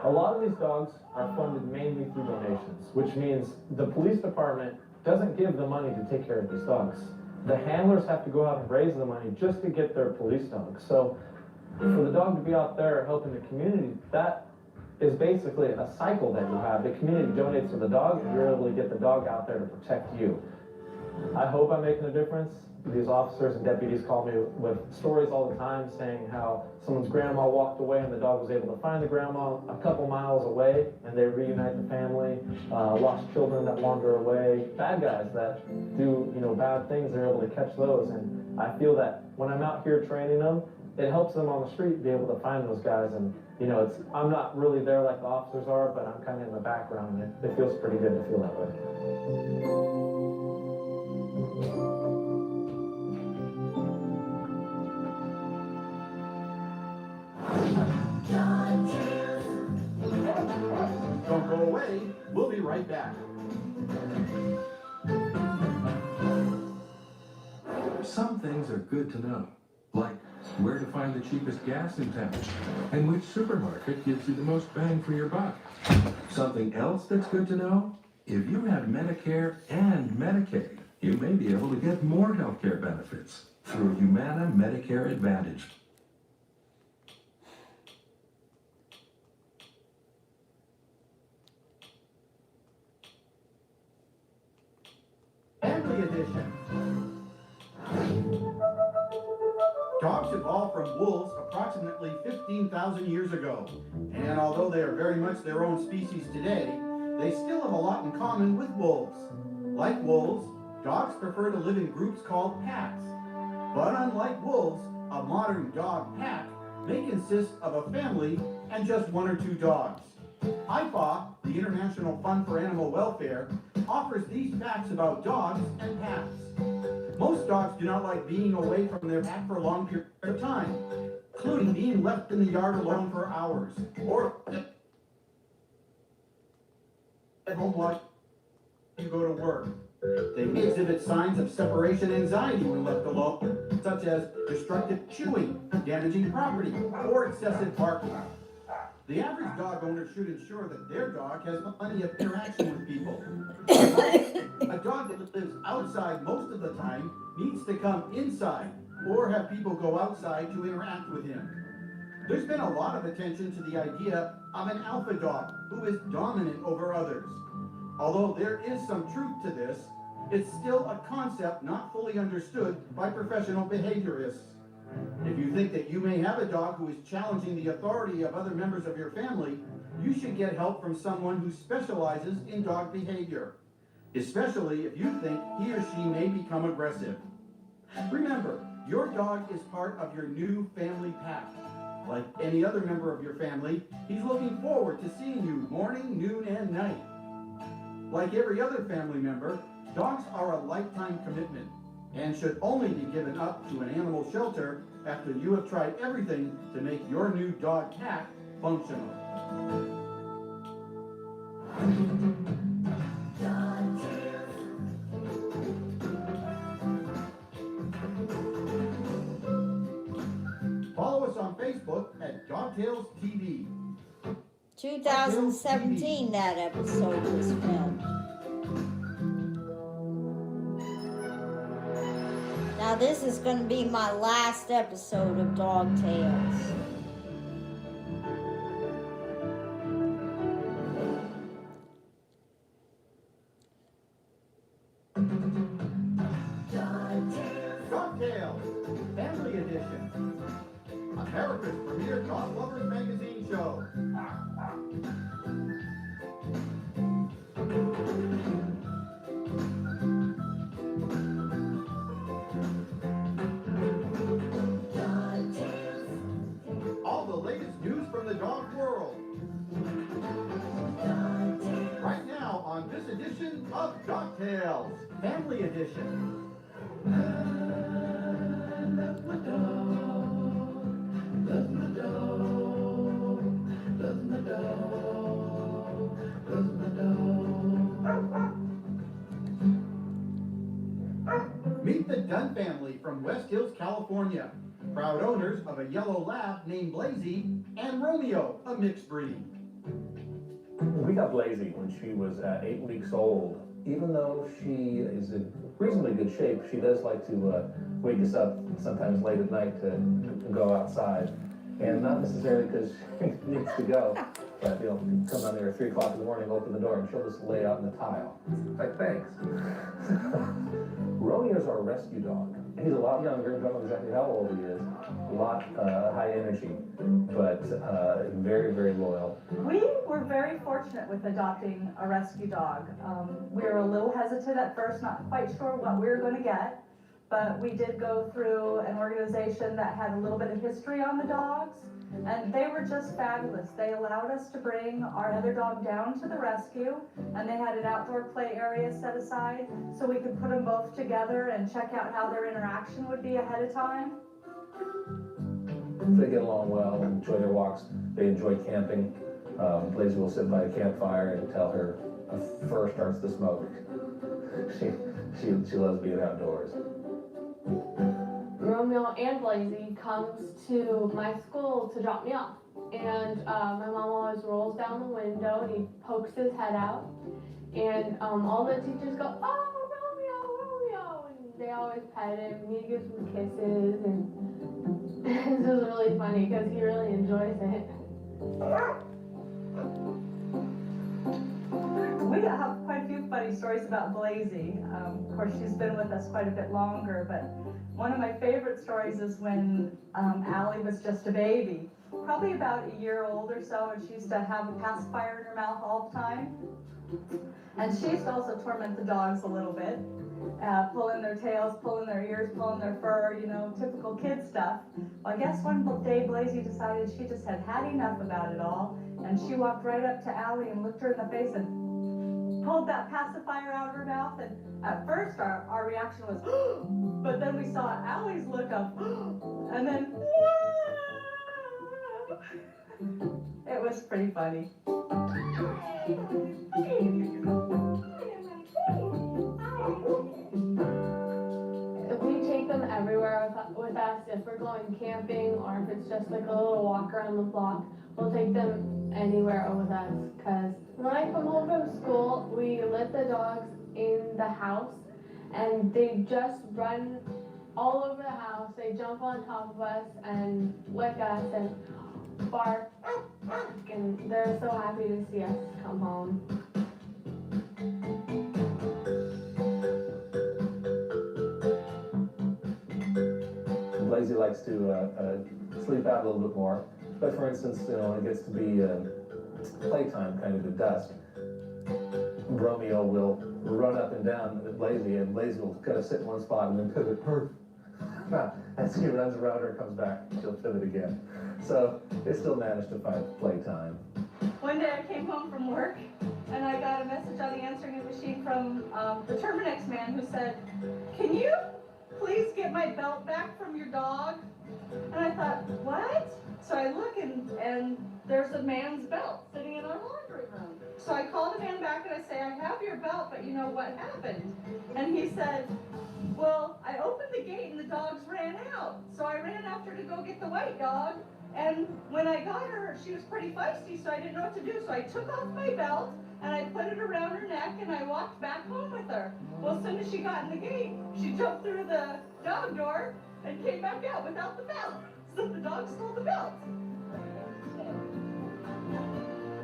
A lot of these dogs are funded mainly through donations, which means the police department doesn't give the money to take care of these dogs. The handlers have to go out and raise the money just to get their police dogs. So for the dog to be out there helping the community, that is basically a cycle that you have. The community donates to the dog, and you're able to get the dog out there to protect you. I hope I'm making a difference. These officers and deputies call me with stories all the time saying how someone's grandma walked away and the dog was able to find the grandma a couple miles away, and they reunite the family. Lost children that wander away. Bad guys that do, bad things, they're able to catch those. And I feel that when I'm out here training them, it helps them on the street be able to find those guys. And you know, I'm not really there like the officers are, but I'm kind of in the background, and it feels pretty good to feel that way. Don't go away. We'll be right back. Some things are good to know, like where to find the cheapest gas in town and which supermarket gives you the most bang for your buck. Something else that's good to know, if you have Medicare and Medicaid, you may be able to get more health care benefits through Humana Medicare Advantage. Family Edition. Dogs evolved from wolves approximately 15,000 years ago, and although they are very much their own species today, they still have a lot in common with wolves. Like wolves, dogs prefer to live in groups called packs. But unlike wolves, a modern dog pack may consist of a family and just 1 or 2 dogs. IFAW, the International Fund for Animal Welfare, offers these facts about dogs and packs. Most dogs do not like being away from their pack for a long period of time, including being left in the yard alone for hours, or at home while you go to work. They may exhibit signs of separation anxiety when left alone, such as destructive chewing, damaging property, or excessive barking. The average dog owner should ensure that their dog has plenty of interaction with people. A dog that lives outside most of the time needs to come inside or have people go outside to interact with him. There's been a lot of attention to the idea of an alpha dog who is dominant over others. Although there is some truth to this, it's still a concept not fully understood by professional behaviorists. If you think that you may have a dog who is challenging the authority of other members of your family, you should get help from someone who specializes in dog behavior, especially if you think he or she may become aggressive. Remember, your dog is part of your new family pack. Like any other member of your family, he's looking forward to seeing you morning, noon, and night. Like every other family member, dogs are a lifetime commitment and should only be given up to an animal shelter after you have tried everything to make your new dog pack functional. Follow us on Facebook at Dogtails TV. 2017 that episode was filmed. Now this is going to be my last episode of Dog Tales. Dog Tales, Family Edition. America's premier dog lovers magazine show. All the latest news from the dog world. Right now on this edition of Dog Tales, Family Edition. Meet the Dunn family from West Hills, California. Proud owners of a yellow lab named Blazy and Romeo, a mixed breed. We got Blazy when she was 8 weeks old. Even though she is in reasonably good shape, she does like to wake us up sometimes late at night to go outside. And not necessarily because she needs to go, but you know, come down there at 3 o'clock in the morning, open the door, and she'll just lay out in the tile. Like, thanks. Romeo's our rescue dog. He's a lot younger, don't know exactly how old he is. A lot high energy, but very, very loyal. We were very fortunate with adopting a rescue dog. We were a little hesitant at first, not quite sure what we were going to get, but we did go through an organization that had a little bit of history on the dogs, and they were just fabulous. They allowed us to bring our other dog down to the rescue, and they had an outdoor play area set aside so we could put them both together and check out how their interaction would be ahead of time. They get along well, enjoy their walks. They enjoy camping. Blazy will sit by a campfire until her fur starts to smoke. She loves being outdoors. Romeo and Blazy comes to my school to drop me off. And my mom always rolls down the window and he pokes his head out. And all the teachers go, "Oh, Romeo, Romeo!" And they always pet him and he gives him kisses. And this is really funny because he really enjoys it. We have quite a few funny stories about Blazy. Of course, she's been with us quite a bit longer, but one of my favorite stories is when Allie was just a baby, probably about a year old or so, and she used to have a pacifier in her mouth all the time. And she used to also torment the dogs a little bit, pulling their tails, pulling their ears, pulling their fur, you know, typical kid stuff. Well, I guess one day Blazy decided she just had enough about it all, and she walked right up to Allie and looked her in the face and pulled that pacifier out of her mouth. And at first our reaction was, but then we saw Allie's look of, and then, it was pretty funny. We take them everywhere with us. If we're going camping or if it's just like a little walk around the block, we'll take them anywhere with us. Because when I come home from school, we let the dogs in the house and they just run all over the house. They jump on top of us and lick us and bark, and they're so happy to see us come home. Blazy likes to sleep out a little bit more, but for instance, you know, when it gets to be playtime, kind of at dusk, Romeo will run up and down at Blazy, and Blazy will kind of sit in one spot and then pivot. As he runs around her and comes back, she'll pivot again. So they still manage to find playtime. One day I came home from work and I got a message on the answering machine from the Terminex man who said, "Can you please get my belt back from your dog?" And I thought, what? So I look and there's a man's belt sitting in our laundry room. So I call the man back and I say, "I have your belt, but you know what happened?" And he said, "Well, I opened the gate and the dogs ran out. So I ran after to go get the white dog. And when I got her, she was pretty feisty, so I didn't know what to do. So I took off my belt and I put it around her neck and I walked back home with her. Well, as soon as she got in the gate, she jumped through the dog door and came back out without the belt. So the dog stole the belt."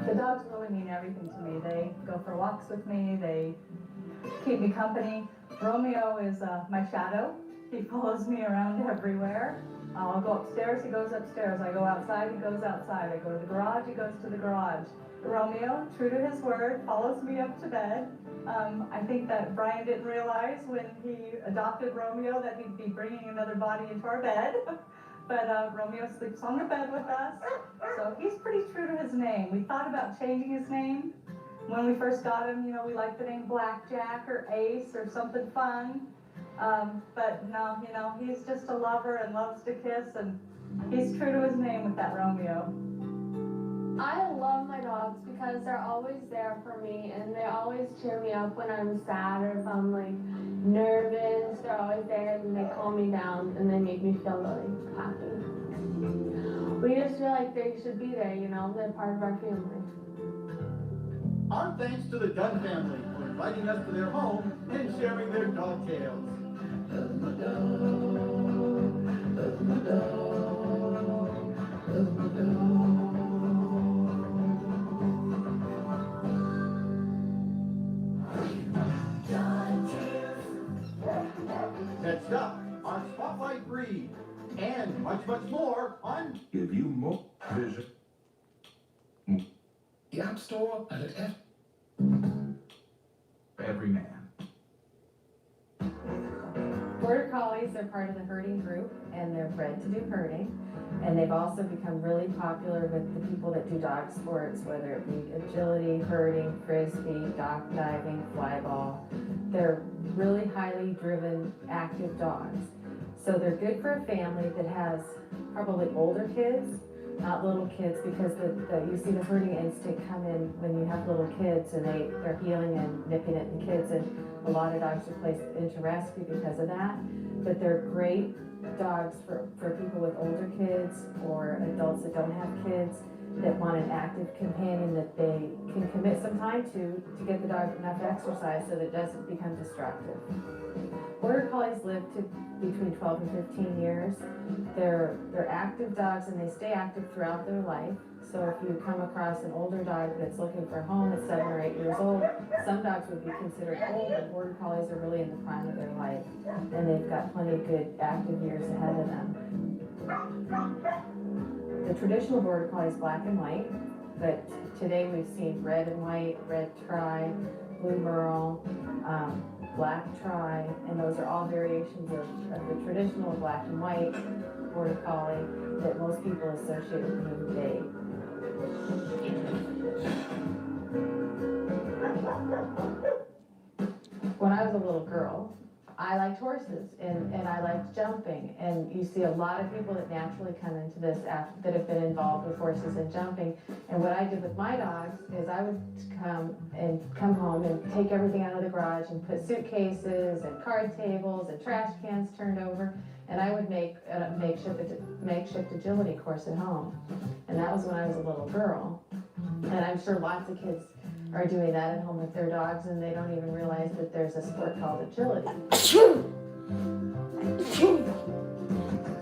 The dogs really mean everything to me. They go for walks with me. They keep me company. Romeo is my shadow. He follows me around everywhere. I'll go upstairs, he goes upstairs. I go outside, he goes outside. I go to the garage, he goes to the garage. Romeo, true to his word, follows me up to bed. I think that Brian didn't realize when he adopted Romeo that he'd be bringing another body into our bed. But Romeo sleeps on the bed with us. So he's pretty true to his name. We thought about changing his name. When we first got him, you know, we liked the name Blackjack or Ace or something fun. But no, you know, he's just a lover and loves to kiss, and he's true to his name with that Romeo. I love my dogs because they're always there for me and they always cheer me up when I'm sad or if I'm like nervous. They're always there and they calm me down and they make me feel really happy. We just feel like they should be there, you know, they're part of our family. Our thanks to the Dunn family for inviting us to their home and sharing their dog tales. Next up, our Spotlight breed, and much, much more on Give you more vision. The App Store and at Every man. We're Border Collies are part of the herding group, and they're bred to do herding. And they've also become really popular with the people that do dog sports, whether it be agility, herding, frisbee, dock diving, fly ball. They're really highly driven, active dogs. So they're good for a family that has probably older kids, not little kids, because you see the herding instinct come in when you have little kids, and they're healing and nipping at the kids, and a lot of dogs are placed into rescue because of that. But they're great dogs for people with older kids or adults that don't have kids that want an active companion that they can commit some time to get the dog enough exercise so that it doesn't become destructive. Border Collies live to between 12 and 15 years. They're active dogs, and they stay active throughout their life. So if you come across an older dog that's looking for a home at 7 or 8 years old, some dogs would be considered old, but Border Collies are really in the prime of their life, and they've got plenty of good active years ahead of them. The traditional Border Collie is black and white, but today we've seen red and white, red tri, blue merle, black tri, and those are all variations of the traditional black and white Border Collie that most people associate with the movie Babe. When I was a little girl, I liked horses and I liked jumping, and you see a lot of people that naturally come into this that have been involved with horses and jumping. And what I did with my dogs is I would come home and take everything out of the garage and put suitcases and card tables and trash cans turned over, and I would make a makeshift agility course at home. And that was when I was a little girl. And I'm sure lots of kids are doing that at home with their dogs, and they don't even realize that there's a sport called agility.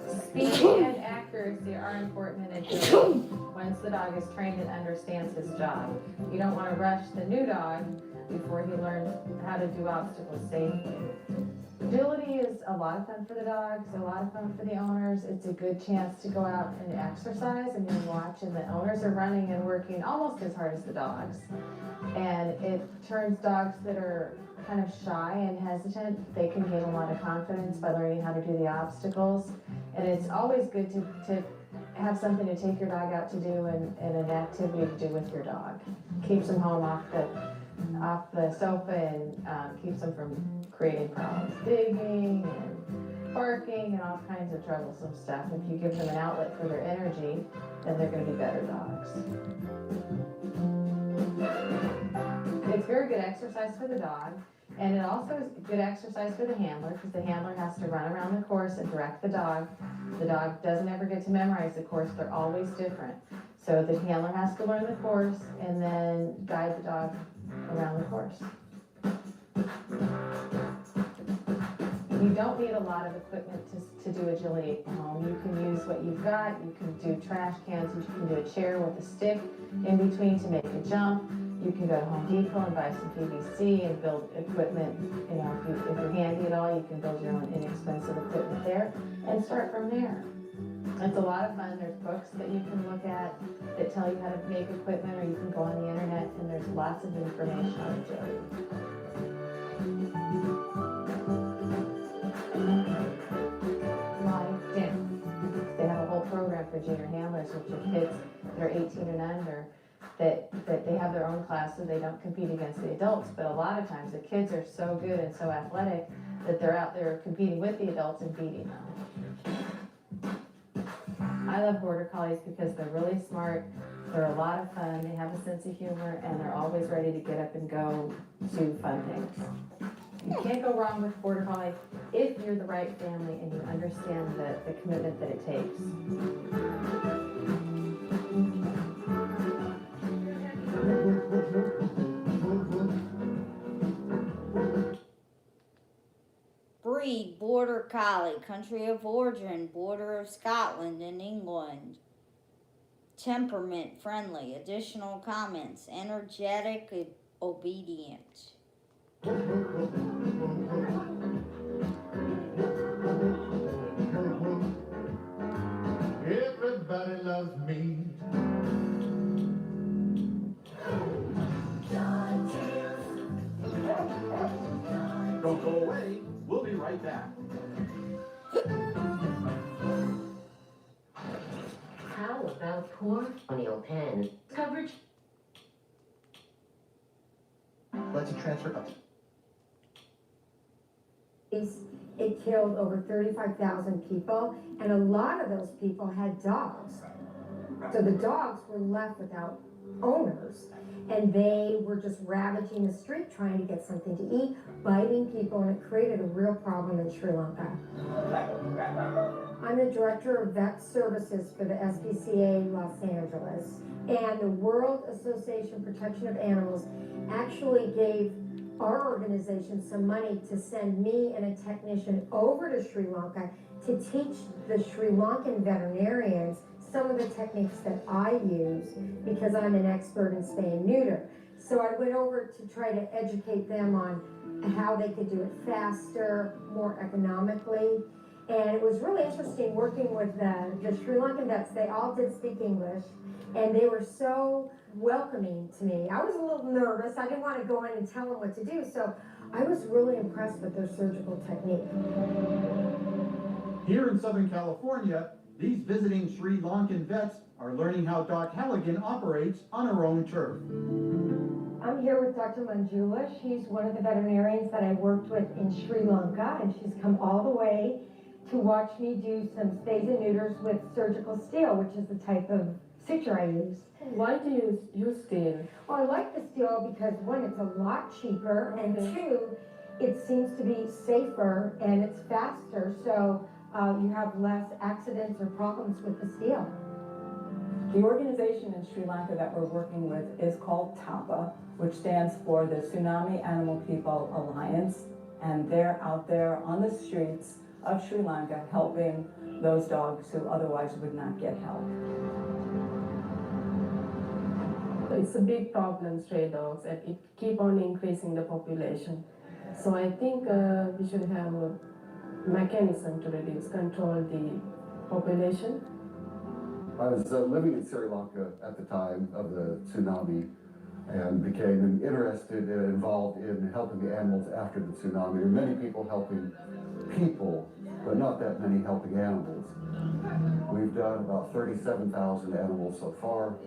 Speed and accuracy are important in agility. Once the dog is trained and understands his job, you don't want to rush the new dog before he learns how to do obstacles safely. Agility is a lot of fun for the dogs, a lot of fun for the owners. It's a good chance to go out and exercise, and you watch, and the owners are running and working almost as hard as the dogs. And it turns dogs that are kind of shy and hesitant, they can gain a lot of confidence by learning how to do the obstacles. And it's always good to have something to take your dog out to do and an activity to do with your dog. Keeps them home off the sofa and keeps them from creating problems, digging and barking and all kinds of troublesome stuff. If you give them an outlet for their energy, then they're going to be better dogs. It's very good exercise for the dog, and it also is good exercise for the handler, because the handler has to run around the course and direct the dog. The dog doesn't ever get to memorize the course, they're always different. So the handler has to learn the course and then guide the dog around the course. You don't need a lot of equipment to do agility at home. You can use what you've got. You can do trash cans. You can do a chair with a stick in between to make a jump. You can go to Home Depot and buy some PVC and build equipment. You know, if you're handy at all, you can build your own inexpensive equipment there and start from there. It's a lot of fun. There's books that you can look at that tell you how to make equipment, or you can go on the internet and there's lots of information on agility. They have a whole program for junior handlers, which are kids that are 18 and under, that they have their own class so they don't compete against the adults. But a lot of times the kids are so good and so athletic that they're out there competing with the adults and beating them. I love Border Collies because they're really smart, they're a lot of fun, they have a sense of humor, and they're always ready to get up and go do fun things. You can't go wrong with Border Collie if you're the right family and you understand the commitment that it takes. Breed, Border Collie. Country of origin, border of Scotland and England. Temperament, friendly. Additional comments, energetic, obedient. Everybody loves me. Don't go away. We'll be right back. poor colonial pen coverage. Let's transfer up. It killed over 35,000 people, and a lot of those people had dogs. So the dogs were left without owners, and they were just ravaging the street trying to get something to eat, biting people, and it created a real problem in Sri Lanka. I'm the director of vet services for the SPCA Los Angeles, and the World Association for Protection of Animals actually gave our organization some money to send me and a technician over to Sri Lanka to teach the Sri Lankan veterinarians some of the techniques that I use because I'm an expert in spay and neuter. So I went over to try to educate them on how they could do it faster, more economically. And it was really interesting working with the Sri Lankan vets. They all did speak English, and they were so welcoming to me. I was a little nervous. I didn't want to go in and tell them what to do, so I was really impressed with their surgical technique. Here in Southern California, these visiting Sri Lankan vets are learning how Doc Halligan operates on her own turf. I'm here with Dr. Manjula. She's one of the veterinarians that I worked with in Sri Lanka, and she's come all the way to watch me do some spays and neuters with surgical steel, which is the type of suture I use. Why do you use steel? Well, I like the steel because one, it's a lot cheaper, and two, it seems to be safer and it's faster, so you have less accidents or problems with the steel. The organization in Sri Lanka that we're working with is called TAPA, which stands for the Tsunami Animal People Alliance, and they're out there on the streets of Sri Lanka helping those dogs who otherwise would not get help. It's a big problem, stray dogs, and it keep on increasing the population. So I think we should have a mechanism to control the population. I was living in Sri Lanka at the time of the tsunami and became interested and involved in helping the animals after the tsunami. There were many people helping people, but not that many helping animals. We've done about 37,000 animals so far,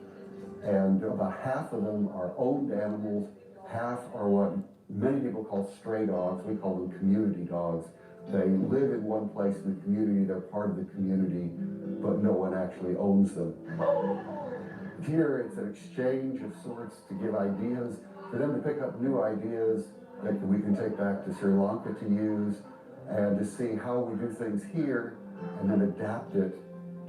and about half of them are owned animals, half are what many people call stray dogs. We call them community dogs. They live in one place in the community, they're part of the community, but no one actually owns them. Here it's an exchange of sorts to give ideas, for them to pick up new ideas that we can take back to Sri Lanka to use, and to see how we do things here, and then adapt it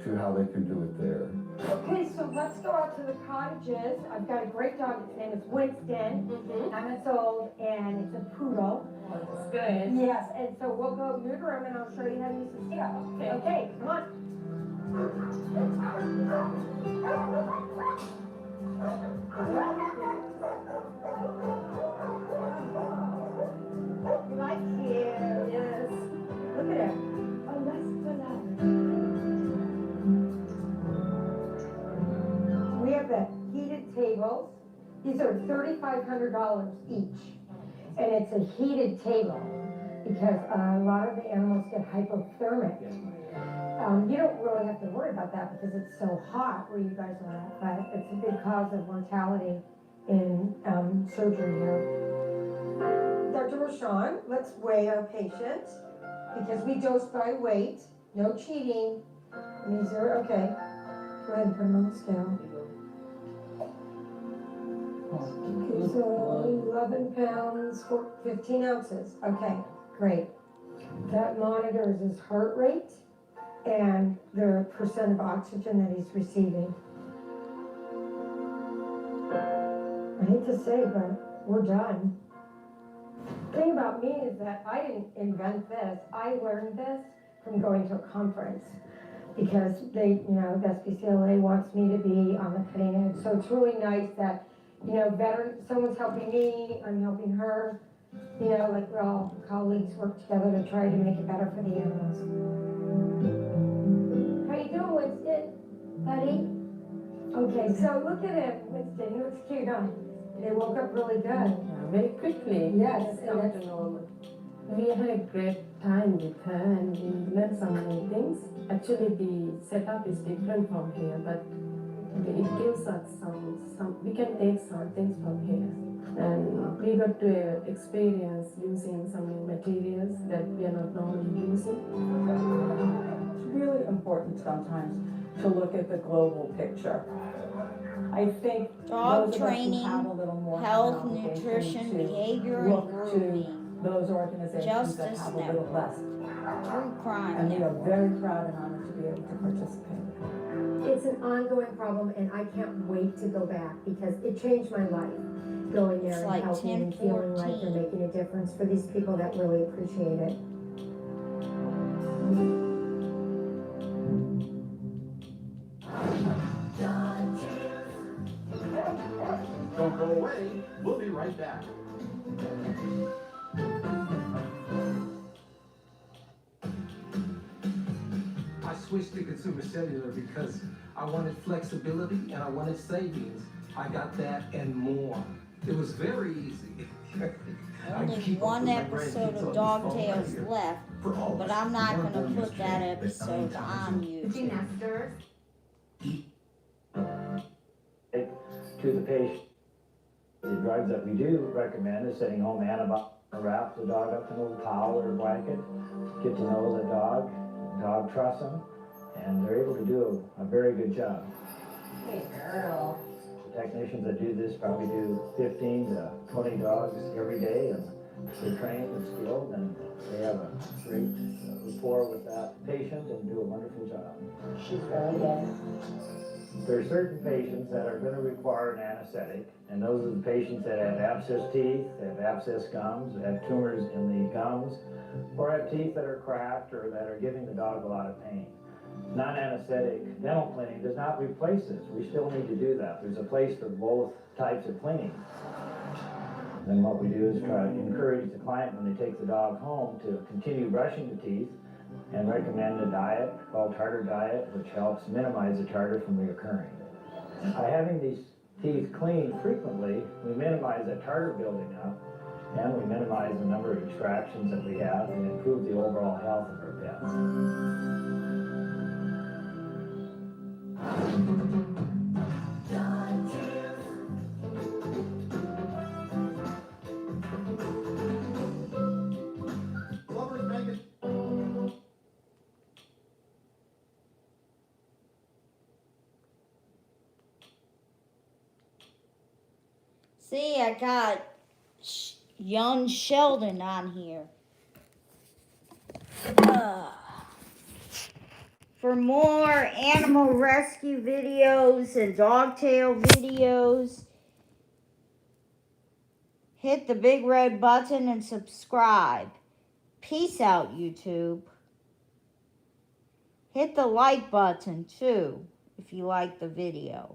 to how they can do it there. Okay, so let's go out to the cottages. I've got a great dog. His name is Winston. 9 months old, and it's a poodle. That's good. Yes, and so we'll go neuter him, and I'll show you how to use the steel. Okay, come on. You like him? Yes. Look at him. Oh, let's pull up. We have the heated tables. These are $3,500 each. And it's a heated table because a lot of the animals get hypothermic. You don't really have to worry about that because it's so hot where you guys are at, but it's a big cause of mortality in surgery here. Dr. Rashawn, let's weigh our patient because we dose by weight, no cheating. These are, okay, go ahead and put them on the scale. Okay, so 11 pounds, 15 ounces. Okay, great. That monitors his heart rate and the percent of oxygen that he's receiving. I hate to say, but we're done. The thing about me is that I didn't invent this. I learned this from going to a conference because they, the SPCLA wants me to be on the cutting edge. So it's really nice that, someone's helping me, I'm helping her. Like we're all colleagues work together to try to make it better for the animals. How you doing, Winston? Buddy? Okay, so look at him, Winston. He looks cute, huh? They woke up really good. Yeah, very quickly. Yes. Come to normal. We had a great time with her and we learned some new things. Actually, the setup is different from here, but it gives us we can take some things from here. And we got to experience using some new materials that we are not normally using. It's really important sometimes to look at the global picture. I think Dog those of us who training, have a little more health, of an obligation nutrition, to behavior, and look grooming. to those organizations that Justice have a little Network. less. True Crime And we are Network. very proud and honored to be able to participate. It's an ongoing problem, and I can't wait to go back because it changed my life. Going there It's and like helping and feeling like 10-14. they're making a difference for these people that really appreciate it. Don't go away. We'll be right back. I switched to consumer cellular because I wanted flexibility and I wanted savings. I got that and more. It was very easy. Only one episode of Dog Tales left, but I'm not going to put that episode on YouTube. To the patient, the drugs that we do recommend is sitting home antibiotic, wrap the dog up in a little towel or a blanket, get to know the dog trusts them, and they're able to do a very good job. Hey girl. The technicians that do this probably do 15 to 20 dogs every day, and they're trained and skilled, and they have a great rapport with that patient and do a wonderful job. She's very good. There are certain patients that are going to require an anesthetic, and those are the patients that have abscess teeth, have abscess gums, have tumors in the gums, or have teeth that are cracked or that are giving the dog a lot of pain. Non-anesthetic dental cleaning does not replace this. We still need to do that. There's a place for both types of cleaning. Then what we do is try to encourage the client when they take the dog home to continue brushing the teeth and recommend a diet called tartar diet, which helps minimize the tartar from reoccurring. By having these teeth cleaned frequently, we minimize that tartar building up, and we minimize the number of extractions that we have and improve the overall health of our pets. See, I got young Sheldon on here. For more animal rescue videos and dogtail videos, hit the big red button and subscribe. Peace out, YouTube. Hit the like button too if you like the video.